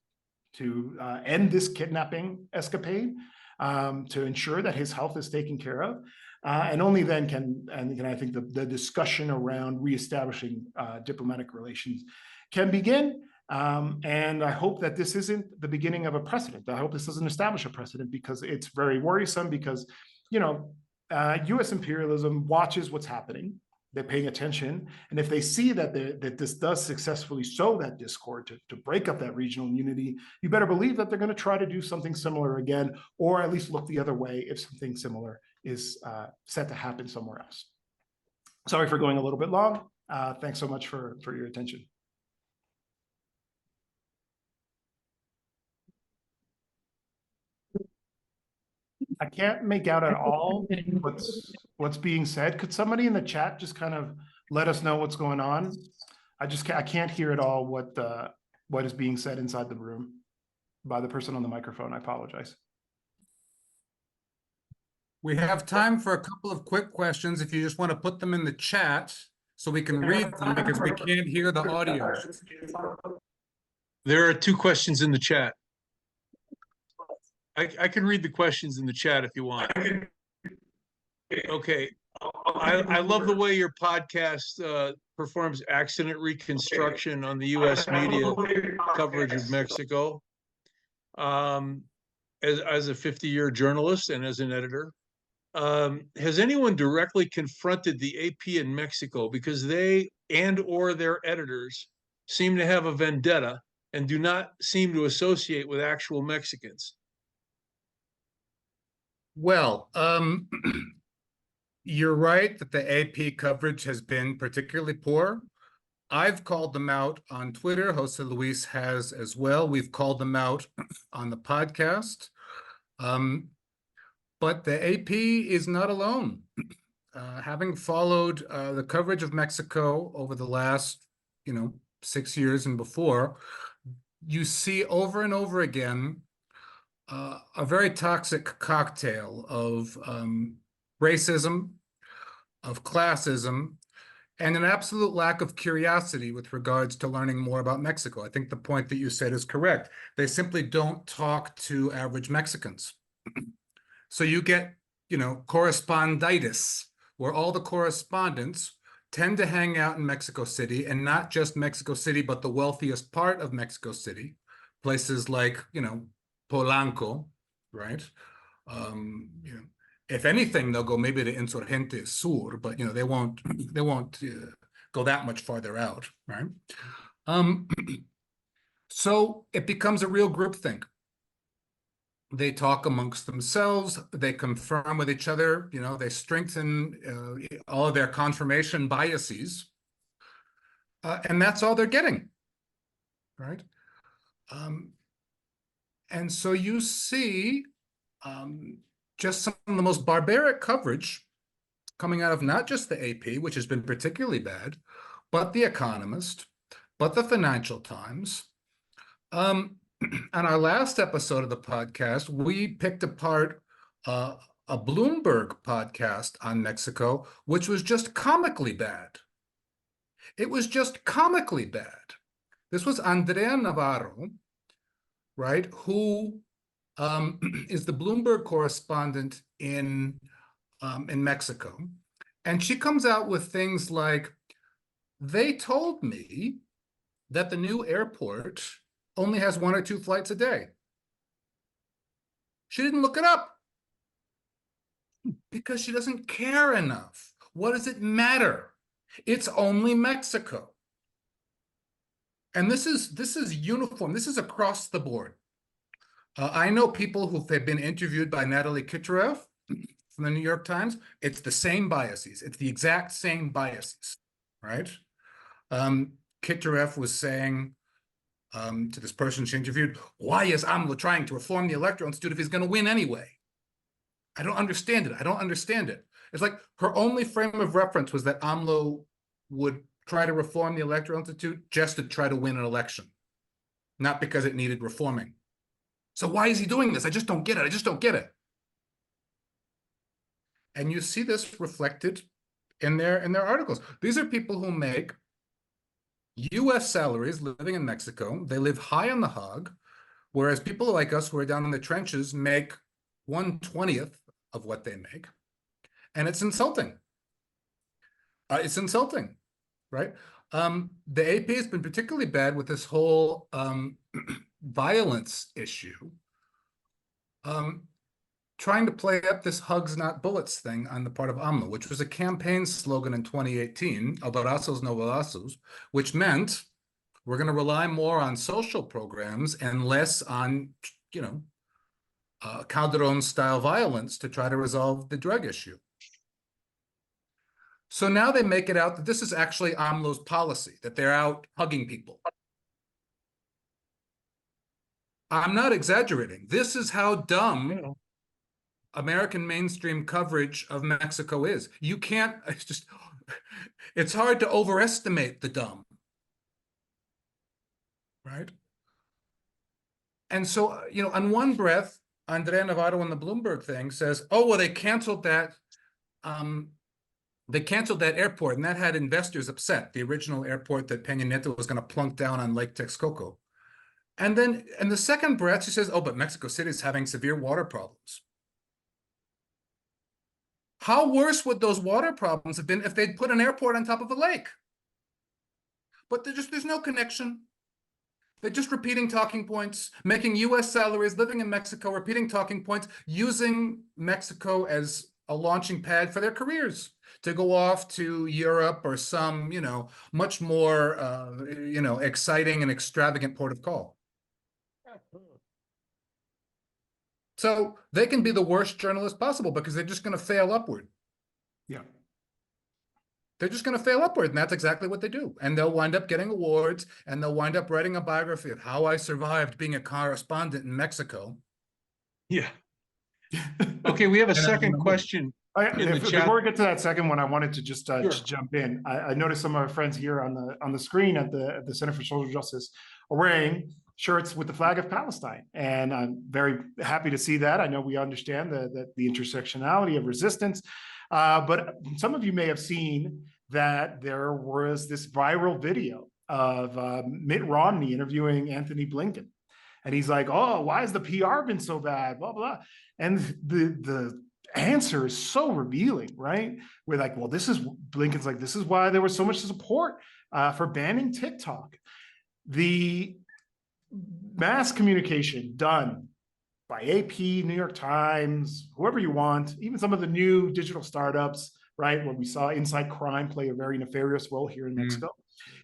to end this kidnapping escapade, to ensure that his health is taken care of. And only then can I think the discussion around reestablishing diplomatic relations can begin. And I hope that this isn't the beginning of a precedent. I hope this doesn't establish a precedent, because it's very worrisome, because, US imperialism watches what's happening. They're paying attention. And if they see that this does successfully sow that discord to break up that regional unity, you better believe that they're going to try to do something similar again, or at least look the other way if something similar is set to happen somewhere else. Sorry for going a little bit long. Thanks so much for your attention. I can't make out at all what's being said. Could somebody in the chat just kind of let us know what's going on? I can't hear at all what is being said inside the room by the person on the microphone. I apologize. We have time for a couple of quick questions if you just want to put them in the chat so we can read them, because we can't hear the audio. There are 2 questions in the chat. I can read the questions in the chat if you want. Okay. I love the way your podcast performs accident reconstruction on the U.S. media coverage of Mexico. As a 50-year journalist and as an editor, has anyone directly confronted the AP in Mexico, because they or their editors seem to have a vendetta and do not seem to associate with actual Mexicans? Well, you're right that the AP coverage has been particularly poor. I've called them out on Twitter. Jose Luis has as well. We've called them out on the podcast. But the AP is not alone. Having followed the coverage of Mexico over the last, 6 years and before, you see over and over again a very toxic cocktail of racism, of classism, and an absolute lack of curiosity with regards to learning more about Mexico. I think the point that you said is correct. They simply don't talk to average Mexicans. So you get, corresponditis, where all the correspondents tend to hang out in Mexico City, and not just Mexico City, but the wealthiest part of Mexico City, places like, Polanco, right? If anything, they'll go maybe to Insurgente Sur, but they won't go that much farther out, right? So it becomes a real groupthink. They talk amongst themselves. They confirm with each other. They strengthen all of their confirmation biases, and that's all they're getting, right? And so you see just some of the most barbaric coverage coming out of not just the AP, which has been particularly bad, but The Economist, but the Financial Times. On our last episode of the podcast, we picked apart a Bloomberg podcast on Mexico, which was just comically bad. It was just comically bad. This was Andrea Navarro, right, who is the Bloomberg correspondent in Mexico. And she comes out with things like, they told me that the new airport only has 1 or 2 flights a day. She didn't look it up because she doesn't care enough. What does it matter? It's only Mexico. And this is uniform. This is across the board. I know people who've been interviewed by Natalie Kitcherev from the New York Times. It's the same biases. It's the exact same biases, right? Kitcherev was saying to this person she interviewed, why is AMLO trying to reform the Electoral Institute if he's going to win anyway? I don't understand it. I don't understand it. It's like her only frame of reference was that AMLO would try to reform the Electoral Institute just to try to win an election, not because it needed reforming. So why is he doing this? I just don't get it. I just don't get it. And you see this reflected in their articles. These are people who make US salaries living in Mexico. They live high on the hog, whereas people like us who are down in the trenches make 1/20th of what they make. And it's insulting. It's insulting, right? The AP has been particularly bad with this whole violence issue, trying to play up this hugs not bullets thing on the part of AMLO, which was a campaign slogan in 2018, abrazos no balazos, which meant we're going to rely more on social programs and less on, you know, Calderon-style violence to try to resolve the drug issue. So now they make it out that this is actually AMLO's policy, that they're out hugging people. I'm not exaggerating. This is how dumb American mainstream coverage of Mexico is. You can't, it's hard to overestimate the dumb, right? And so, you know, on one breath, Andrea Navarro in the Bloomberg thing says, oh, well, they canceled that airport, and that had investors upset, the original airport that Peña Nieto was going to plunk down on Lake Texcoco. And then in the second breath, she says, oh, but Mexico City is having severe water problems. How worse would those water problems have been if they'd put an airport on top of a lake? But there's no connection. They're just repeating talking points, making US salaries, living in Mexico, repeating talking points, using Mexico as a launching pad for their careers to go off to Europe or some, you know, much more, you know, exciting and extravagant port of call. So they can be the worst journalists possible because they're just going to fail upward. Yeah. They're just going to fail upward, and that's exactly what they do. And they'll wind up getting awards, and they'll wind up writing a biography of how I survived being a correspondent in Mexico. Yeah. Okay, we have a second question. Before we get to that second one, I wanted to just jump in. I noticed some of our friends here on the screen at the Center for Social Justice are wearing shirts with the flag of Palestine, and I'm very happy to see that. I know we understand the intersectionality of resistance, but some of you may have seen that there was this viral video of Mitt Romney interviewing Anthony Blinken, and he's like, "Oh, why has the PR been so bad?" Blah blah, and the answer is so revealing, right? We're like, well, Blinken's like, this is why there was so much support for banning TikTok. The mass communication done by AP, New York Times, whoever you want, even some of the new digital startups, right, where we saw Inside Crime play a very nefarious role here in Mexico,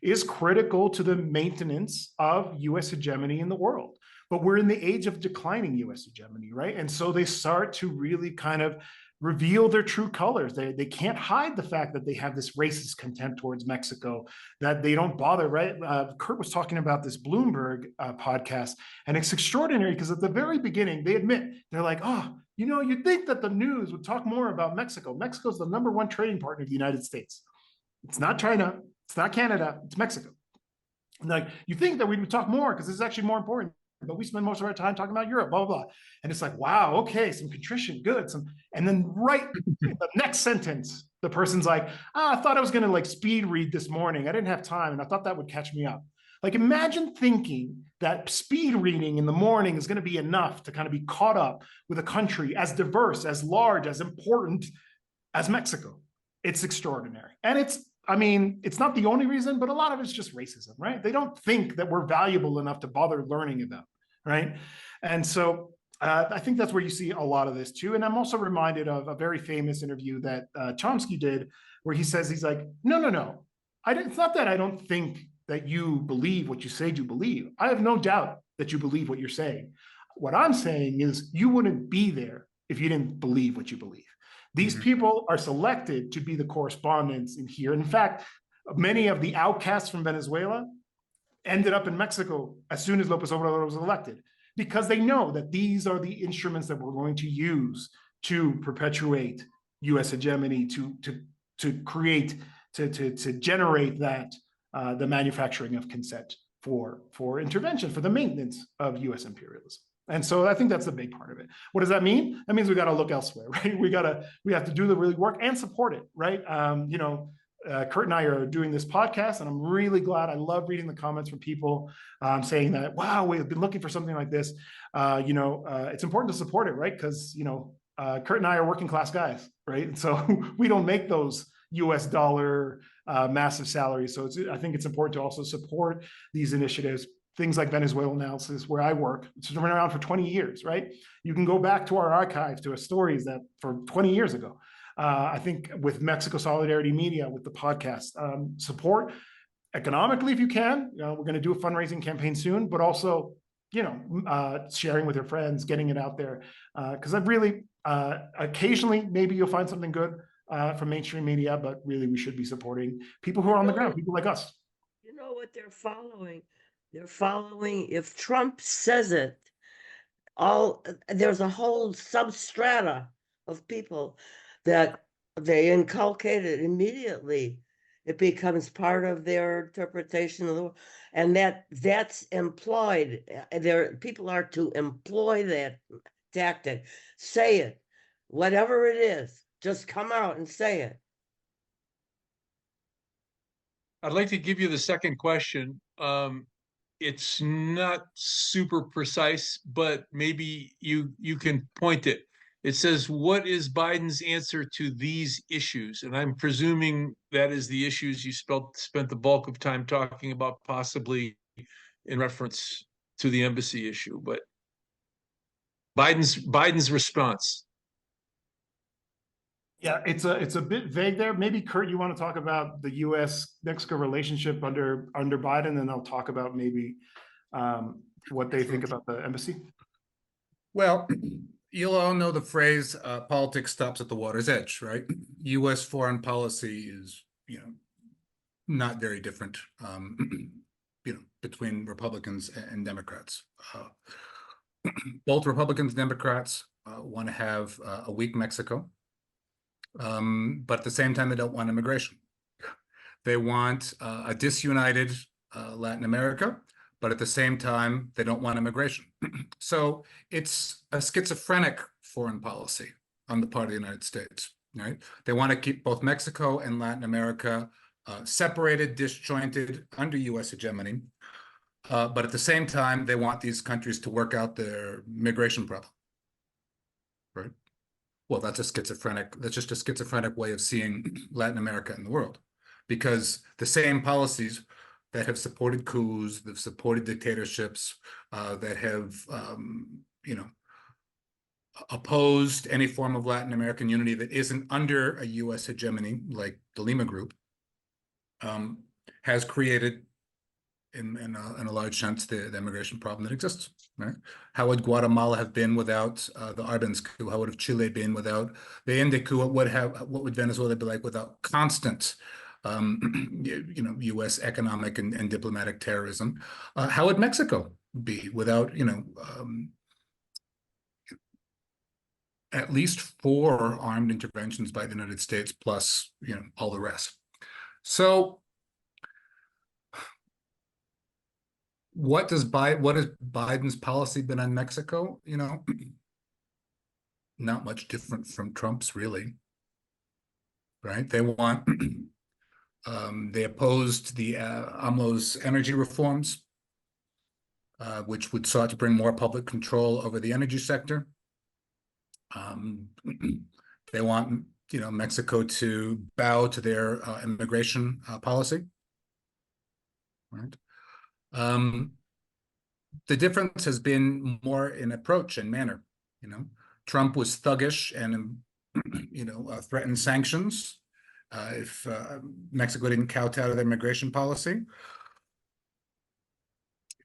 is critical to the maintenance of US hegemony in the world. But we're in the age of declining US hegemony, right? And so they start to really kind of reveal their true colors. They can't hide the fact that they have this racist contempt towards Mexico, that they don't bother, right? Kurt was talking about this Bloomberg podcast, and it's extraordinary because at the very beginning, they admit, they're like, oh, you know, you'd think that the news would talk more about Mexico. Mexico's the #1 trading partner of the United States. It's not China, it's not Canada, it's Mexico. Like, you think that we would talk more because this is actually more important, but we spend most of our time talking about Europe, blah, blah, blah. And it's like, wow, okay, some contrition, good. And then right in the next sentence, the person's like, I thought I was going to like speed read this morning. I didn't have time, and I thought that would catch me up. Like, imagine thinking that speed reading in the morning is going to be enough to kind of be caught up with a country as diverse, as large, as important as Mexico. It's extraordinary. And I mean, it's not the only reason, but a lot of it's just racism, right? They don't think that we're valuable enough to bother learning about, right? And so I think that's where you see a lot of this too. And I'm also reminded of a very famous interview that Chomsky did, where he says, he's like, no. It's not that I don't think that you believe what you say you believe. I have no doubt that you believe what you're saying. What I'm saying is you wouldn't be there if you didn't believe what you believe. These people are selected to be the correspondents in here. In fact, many of the outcasts from Venezuela ended up in Mexico as soon as López Obrador was elected, because they know that these are the instruments that we're going to use to perpetuate US hegemony, to create, to generate that, the manufacturing of consent for intervention, for the maintenance of US imperialism. And so I think that's a big part of it. What does that mean? That means we got to look elsewhere, right? We have to do the really work and support it, right? Kurt and I are doing this podcast, and I'm really glad. I love reading the comments from people saying that, wow, we've been looking for something like this. It's important to support it, right? Because, Kurt and I are working class guys, right? And so we don't make those US dollar massive salaries. So I think it's important to also support these initiatives, things like Venezuela Analysis, where I work. It's been around for 20 years, right? You can go back to our archives, to stories that for 20 years ago. I think with Mexico Solidarity Media, with the podcast, support economically if you can. We're going to do a fundraising campaign soon, but also, sharing with your friends, getting it out there. Because I've really, occasionally, maybe you'll find something good from mainstream media, but really we should be supporting people who are on the ground, people like us. You know what they're following? They're following, if Trump says it, there's a whole substrata of people that they inculcate it immediately. It becomes part of their interpretation of the world, and that's employed. People are to employ that tactic. Say it, whatever it is, just come out and say it. I'd like to give you the second question. It's not super precise, but maybe you can point it. It says, what is Biden's answer to these issues? And I'm presuming that is the issues you spent the bulk of time talking about, possibly in reference to the embassy issue, but Biden's response. Yeah, it's a bit vague there. Maybe Kurt, you want to talk about the U.S.-Mexico relationship under Biden, and I'll talk about maybe what they think about the embassy. Well, you'll all know the phrase politics stops at the water's edge, right? U.S. foreign policy is, not very different, between Republicans and Democrats. Both Republicans and Democrats want to have a weak Mexico, but at the same time, they don't want immigration. They want a disunited Latin America, but at the same time, they don't want immigration. So it's a schizophrenic foreign policy on the part of the United States, right? They want to keep both Mexico and Latin America separated, disjointed under US hegemony. But at the same time, they want these countries to work out their migration problem, right? Well, that's just a schizophrenic way of seeing Latin America and the world, because the same policies that have supported coups, that have supported dictatorships, that have, opposed any form of Latin American unity that isn't under a U.S. hegemony, like the Lima Group, has created, in a large sense, the immigration problem that exists. Right? How would Guatemala have been without the Arbenz coup? How would have Chile been without the Inde coup? What would Venezuela be like without constant, U.S. economic and diplomatic terrorism? How would Mexico be without, at least 4 armed interventions by the United States, plus, all the rest? So what has Biden's policy been on Mexico? Not much different from Trump's, really. Right? They want, they opposed the AMLO's energy reforms, which would sought to bring more public control over the energy sector. They want, Mexico to bow to their immigration policy. Right? The difference has been more in approach and manner. Trump was thuggish and, threatened sanctions if Mexico didn't kowtow to their immigration policy.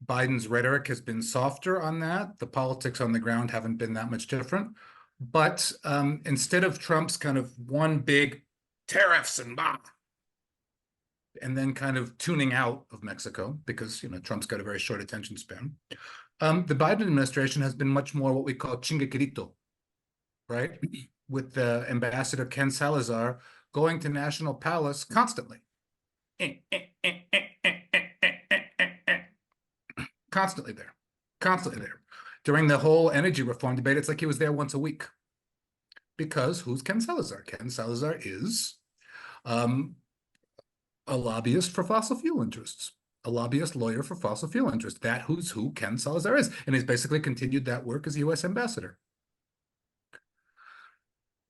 Biden's rhetoric has been softer on that. The politics on the ground haven't been that much different. But instead of Trump's kind of one big tariffs and bah, and then kind of tuning out of Mexico, because Trump's got a very short attention span, the Biden administration has been much more what we call chingaquerito, right? With the Ambassador Ken Salazar going to National Palace constantly. Constantly there. During the whole energy reform debate, it's like he was there once a week. Because who's Ken Salazar? Ken Salazar is a lobbyist for fossil fuel interests, a lobbyist lawyer for fossil fuel interests. Who's who Ken Salazar is. And he's basically continued that work as U.S. ambassador.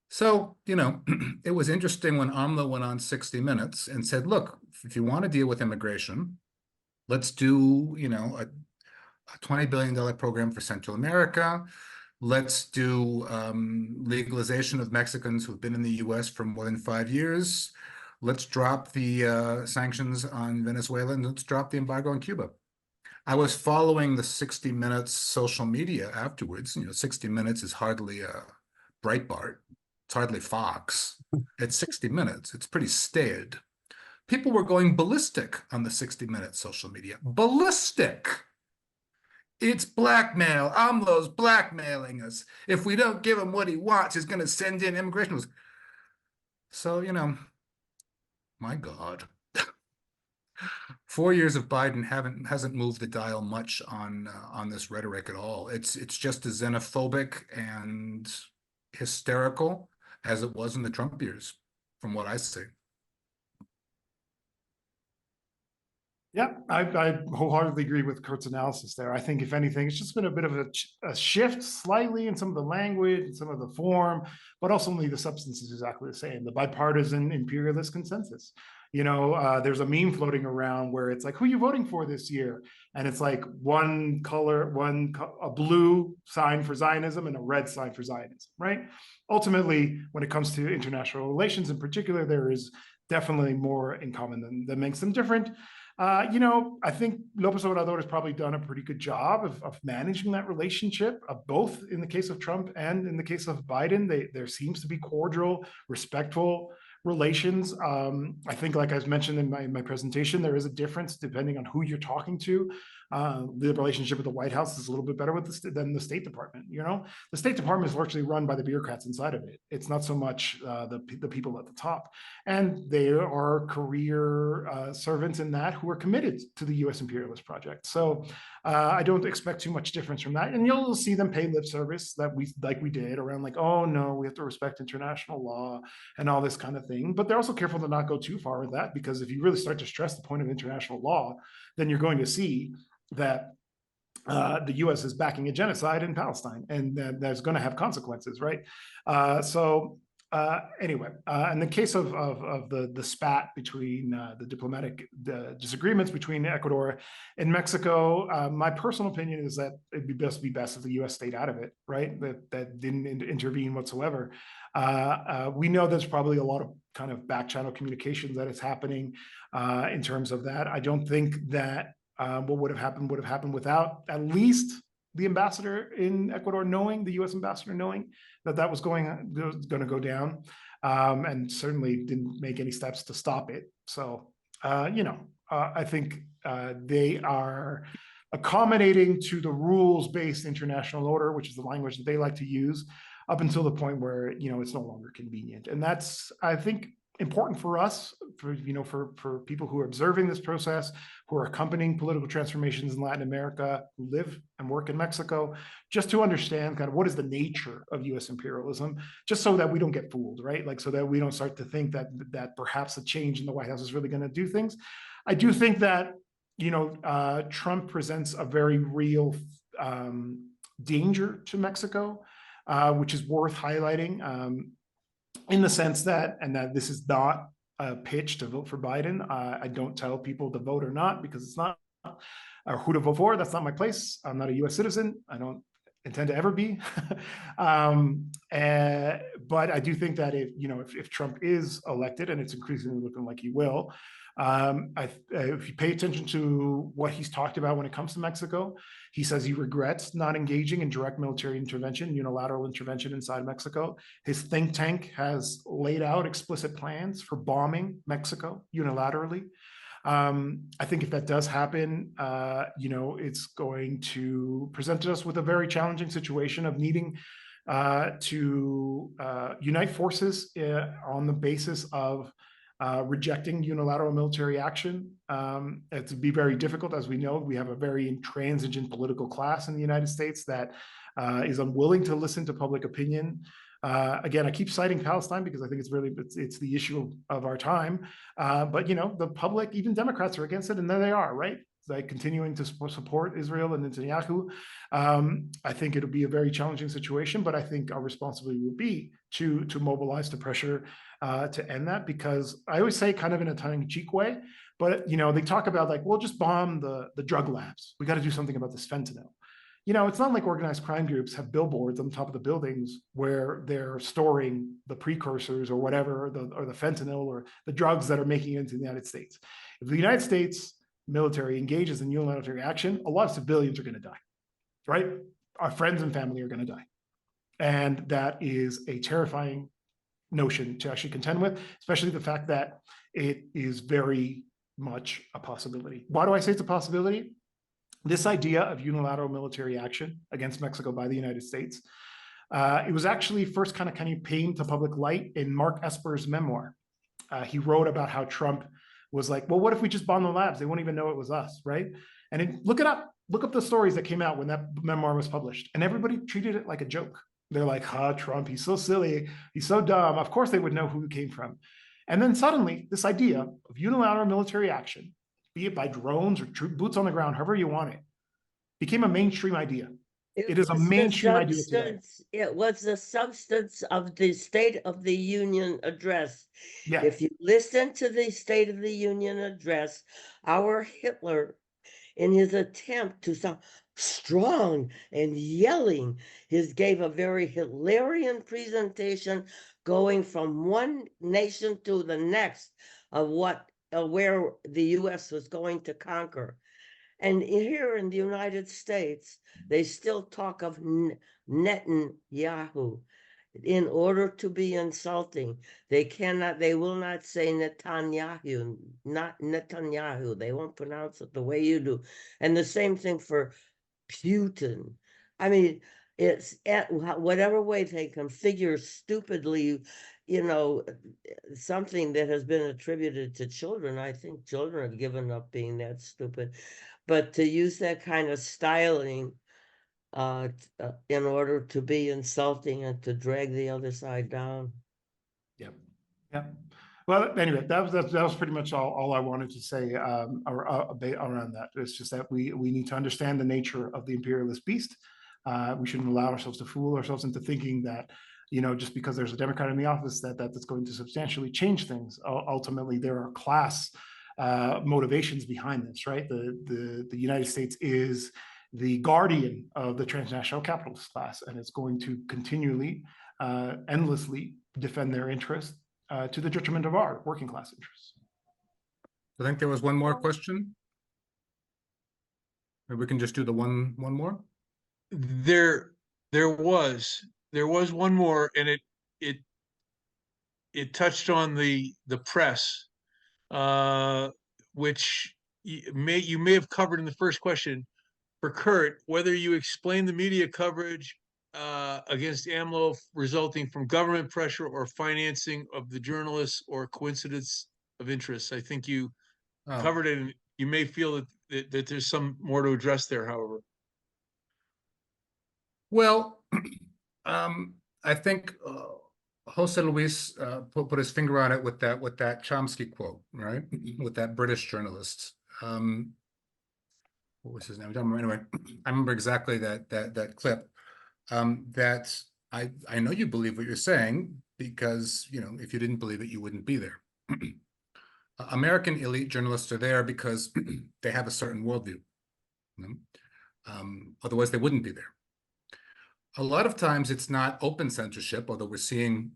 So, it was interesting when AMLO went on 60 Minutes and said, look, if you want to deal with immigration, let's do, a $20 billion program for Central America. Let's do legalization of Mexicans who've been in the US for more than 5 years. Let's drop the sanctions on Venezuela, and let's drop the embargo on Cuba. I was following the 60 Minutes social media afterwards. 60 Minutes is hardly Breitbart. It's hardly Fox. It's 60 Minutes. It's pretty staid. People were going ballistic on the 60 Minutes social media. Ballistic. It's blackmail. AMLO's blackmailing us. If we don't give him what he wants, he's going to send in immigration. So, my God. 4 years of Biden hasn't moved the dial much on this rhetoric at all. It's just as xenophobic and hysterical as it was in the Trump years, from what I see. Yeah, I wholeheartedly agree with Kurt's analysis there. I think, if anything, it's just been a bit of a shift slightly in some of the language and some of the form, but ultimately the substance is exactly the same. The bipartisan imperialist consensus. There's a meme floating around where it's like, who are you voting for this year? And it's like one color, a blue sign for Zionism and a red sign for Zionism, right? Ultimately, when it comes to international relations in particular, there is definitely more in common that makes them different. I think López Obrador has probably done a pretty good job of managing that relationship, both in the case of Trump and in the case of Biden. There seems to be cordial, respectful relations. I think, like I mentioned in my presentation, there is a difference depending on who you're talking to. The relationship with the White House is a little bit better than the State Department. The State Department is largely run by the bureaucrats inside of it. It's not so much the people at the top, and they are career servants in that who are committed to the U.S. imperialist project. So I don't expect too much difference from that, and you'll see them pay lip service like we did around, like, oh no, we have to respect international law and all this kind of thing. But they're also careful to not go too far with that, because if you really start to stress the point of international law, then you're going to see that the U.S. is backing a genocide in Palestine, and that's going to have consequences, right? Anyway, in the case of the spat between the diplomatic disagreements between Ecuador and Mexico, my personal opinion is that it'd be best if the U.S. stayed out of it, right? That didn't intervene whatsoever. We know there's probably a lot of kind of back channel communications that is happening in terms of that. I don't think that what would have happened without at least the ambassador in Ecuador knowing, the U.S. ambassador knowing that was going to go down, and certainly didn't make any steps to stop it. So, I think they are accommodating to the rules-based international order, which is the language that they like to use, up until the point where, it's no longer convenient. And that's, I think, important for us, for people who are observing this process, who are accompanying political transformations in Latin America, who live and work in Mexico, just to understand kind of what is the nature of U.S. imperialism, just so that we don't get fooled, right? Like, so that we don't start to think that perhaps a change in the White House is really going to do things. I do think that, Trump presents a very real danger to Mexico, which is worth highlighting. In the sense that this is not a pitch to vote for Biden. I don't tell people to vote or not, because it's not, or who to vote for. That's not my place. I'm not a U.S. citizen. I don't intend to ever be. But I do think that if Trump is elected, and it's increasingly looking like he will, if you pay attention to what he's talked about when it comes to Mexico, he says he regrets not engaging in direct military intervention, unilateral intervention inside Mexico. His think tank has laid out explicit plans for bombing Mexico unilaterally. I think if that does happen, it's going to present us with a very challenging situation of needing to unite forces on the basis of rejecting unilateral military action. It would be very difficult. As we know, we have a very intransigent political class in the United States that is unwilling to listen to public opinion. Again, I keep citing Palestine because I think it's the issue of our time. But the public, even Democrats, are against it, and there they are, right? like continuing to support Israel and Netanyahu. I think it'll be a very challenging situation, but I think our responsibility will be to mobilize the pressure to end that, because I always say, kind of in a tongue-in-cheek way, but they talk about like, we'll just bomb the drug labs. We got to do something about this fentanyl. It's not like organized crime groups have billboards on top of the buildings where they're storing the precursors or whatever, or the fentanyl or the drugs that are making it into the United States. If the United States military engages in unilateral action, a lot of civilians are going to die, right? Our friends and family are going to die. And that is a terrifying notion to actually contend with, especially the fact that it is very much a possibility. Why do I say it's a possibility? This idea of unilateral military action against Mexico by the United States, it was actually first kind of came to public light in Mark Esper's memoir. He wrote about how Trump was like, well, what if we just bomb the labs? They won't even know it was us, right? And look it up. Look up the stories that came out when that memoir was published. And everybody treated it like a joke. They're like, Trump, he's so silly. He's so dumb. Of course they would know who it came from. And then suddenly this idea of unilateral military action, be it by drones or boots on the ground, however you want it, became a mainstream idea. It is a mainstream idea today. It was the substance of the State of the Union address. Yeah. If you listen to the State of the Union address, our Hitler, in his attempt to sound strong and yelling, gave a very Hitlerian presentation, going from one nation to the next of where the U.S. was going to conquer. And here in the United States, they still talk of Netanyahu. In order to be insulting, they will not say Netanyahu, not Netanyahu. They won't pronounce it the way you do. And the same thing for Putin. I mean, it's whatever way they configure stupidly, something that has been attributed to children. I think children have given up being that stupid. But to use that kind of styling in order to be insulting and to drag the other side down. Yeah. Well, anyway, that was pretty much all I wanted to say around that. It's just that we need to understand the nature of the imperialist beast. We shouldn't allow ourselves to fool ourselves into thinking that, just because there's a Democrat in the office, that's going to substantially change things. Ultimately, there are class motivations behind this, right? The United States is the guardian of the transnational capitalist class, and it's going to continually, endlessly defend their interests to the detriment of our working class interests. I think there was one more question. Maybe we can just do the one more. There was one more, and it touched on the press, which you may have covered in the first question. For Kurt, whether you explain the media coverage against AMLO resulting from government pressure or financing of the journalists or coincidence of interests. I think you covered it, and you may feel that there's some more to address there, however. Well, I think Jose Luis put his finger on it with that Chomsky quote, right? With that British journalist. What was his name? I don't remember. Anyway, I remember exactly that clip. That I know you believe what you're saying, because if you didn't believe it, you wouldn't be there. American elite journalists are there because they have a certain worldview. Otherwise, they wouldn't be there. A lot of times, it's not open censorship, although we're seeing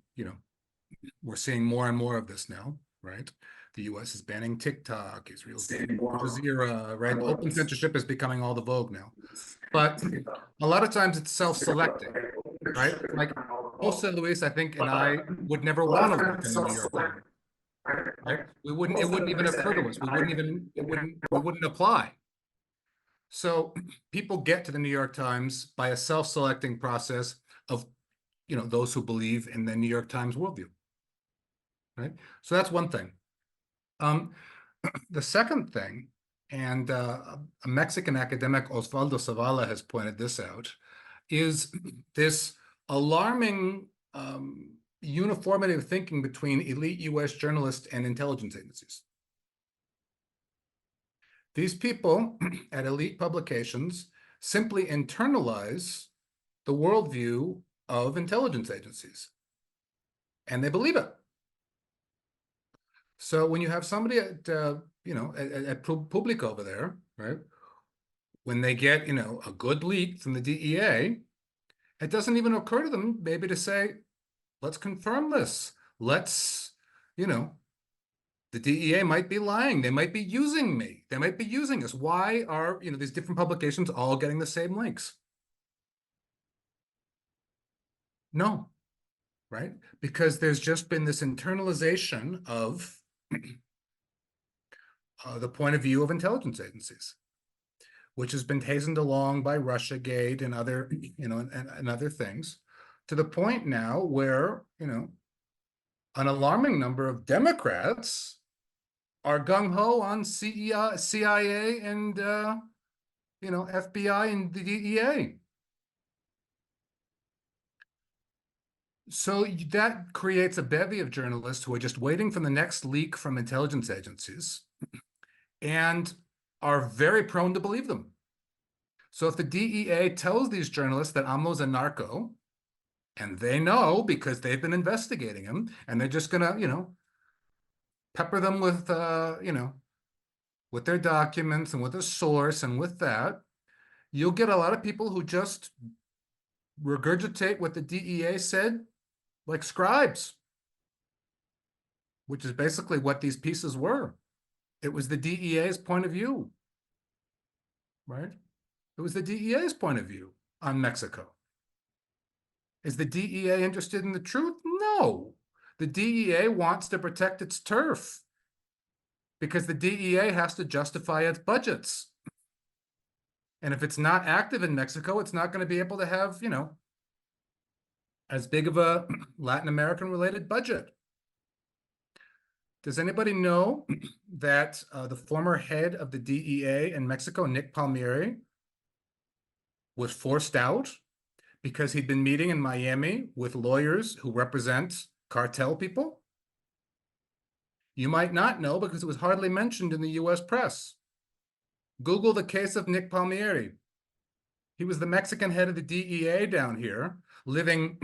more and more of this now, right? The U.S. is banning TikTok, Israel's banning Al Jazeera, right? Open censorship is becoming all the vogue now. But a lot of times it's self-selecting, right? Like Jose Luis, I think, and I would never want to work in the New York Times, right? It wouldn't even occur to us. It wouldn't apply. So people get to the New York Times by a self-selecting process of, those who believe in the New York Times worldview, right? So that's one thing. The second thing, and a Mexican academic, Osvaldo Zavala, has pointed this out, is this alarming uniformity of thinking between elite U.S. journalists and intelligence agencies. These people at elite publications simply internalize the worldview of intelligence agencies, and they believe it. So when you have somebody at at Public over there, right? When they get a good leak from the DEA, it doesn't even occur to them maybe to say, let's confirm this. Let's, the DEA might be lying. They might be using me. They might be using us. Why are, these different publications all getting the same links? No, right? Because there's just been this internalization of the point of view of intelligence agencies, which has been hastened along by Russiagate and other, and other things, to the point now where, an alarming number of Democrats are gung-ho on CIA and, FBI and the DEA. So that creates a bevy of journalists who are just waiting for the next leak from intelligence agencies and are very prone to believe them. So if the DEA tells these journalists that AMLO's a narco, and they know because they've been investigating him, and they're just gonna, pepper them with, with their documents and with a source and with that, you'll get a lot of people who just regurgitate what the DEA said like scribes, which is basically what these pieces were. It was the DEA's point of view, right? It was the DEA's point of view on Mexico. Is the DEA interested in the truth? No. The DEA wants to protect its turf because the DEA has to justify its budgets. And if it's not active in Mexico, it's not going to be able to have, as big of a Latin American related budget. Does anybody know that the former head of the DEA in Mexico, Nick Palmieri, was forced out because he'd been meeting in Miami with lawyers who represent cartel people? You might not know because it was hardly mentioned in the US press. Google the case of Nick Palmieri. He was the Mexican head of the DEA down here, living,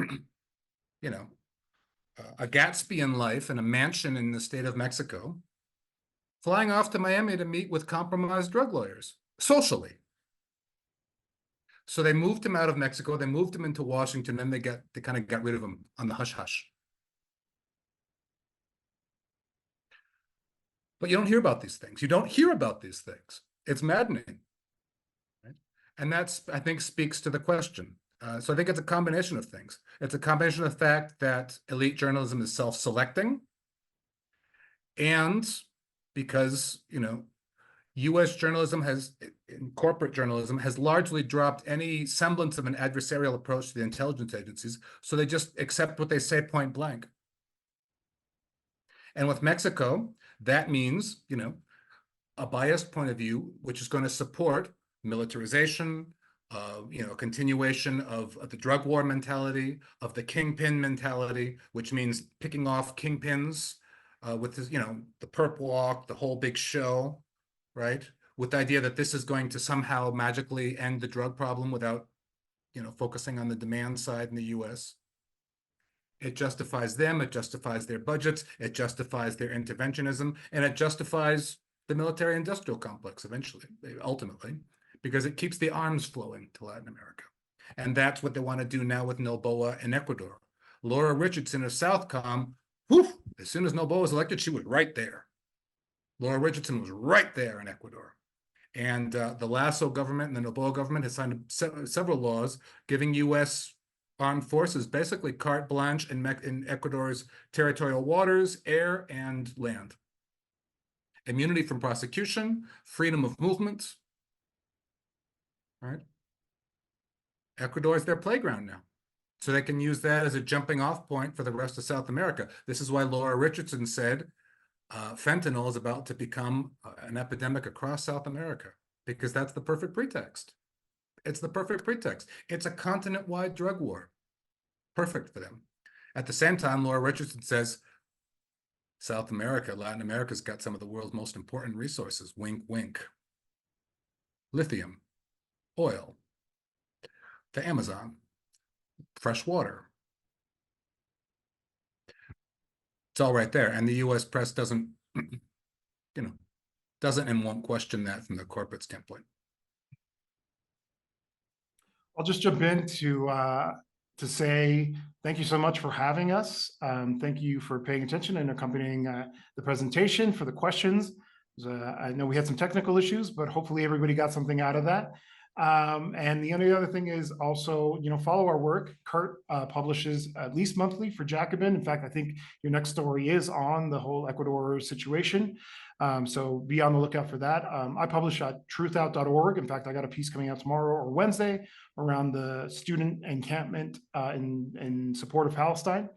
a Gatsbyan life in a mansion in the state of Mexico, flying off to Miami to meet with compromised drug lawyers, socially. So they moved him out of Mexico, they moved him into Washington, then they kind of got rid of him on the hush-hush. But you don't hear about these things. You don't hear about these things. It's maddening. Right? And that's, I think, speaks to the question. So I think it's a combination of things. It's a combination of the fact that elite journalism is self-selecting, and because, US journalism corporate journalism has largely dropped any semblance of an adversarial approach to the intelligence agencies, so they just accept what they say point blank. And with Mexico, that means, a biased point of view, which is going to support militarization, continuation of the drug war mentality, of the kingpin mentality, which means picking off kingpins with this, the perp walk, the whole big show, right? With the idea that this is going to somehow magically end the drug problem without, focusing on the demand side in the US. It justifies them, it justifies their budgets, it justifies their interventionism, and it justifies the military-industrial complex ultimately, because it keeps the arms flowing to Latin America. And that's what they want to do now with Noboa in Ecuador. Laura Richardson of Southcom, as soon as Noboa was elected, she was right there. Laura Richardson was right there in Ecuador. And the Lasso government and the Noboa government has signed several laws giving U.S. armed forces basically carte blanche in Ecuador's territorial waters, air, and land. Immunity from prosecution, freedom of movement, right? Ecuador is their playground now. So they can use that as a jumping off point for the rest of South America. This is why Laura Richardson said fentanyl is about to become an epidemic across South America, because that's the perfect pretext. It's the perfect pretext. It's a continent-wide drug war. Perfect for them. At the same time, Laura Richardson says, South America, Latin America's got some of the world's most important resources. Wink, wink. lithium, oil, the Amazon, fresh water. It's all right there. And the US press doesn't, doesn't and won't question that from the corporate standpoint. I'll just jump in to say thank you so much for having us. Thank you for paying attention and accompanying the presentation, for the questions. I know we had some technical issues, but hopefully everybody got something out of that. And the only other thing is also, follow our work. Kurt publishes at least monthly for Jacobin. In fact, I think your next story is on the whole Ecuador situation. So be on the lookout for that. I publish at truthout.org. In fact, I got a piece coming out tomorrow or Wednesday around the student encampment in support of Palestine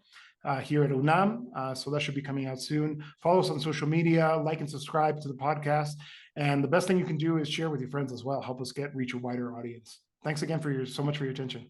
here at UNAM. So that should be coming out soon. Follow us on social media, like and subscribe to the podcast. And the best thing you can do is share with your friends as well. Help us reach a wider audience. Thanks again so much for your attention.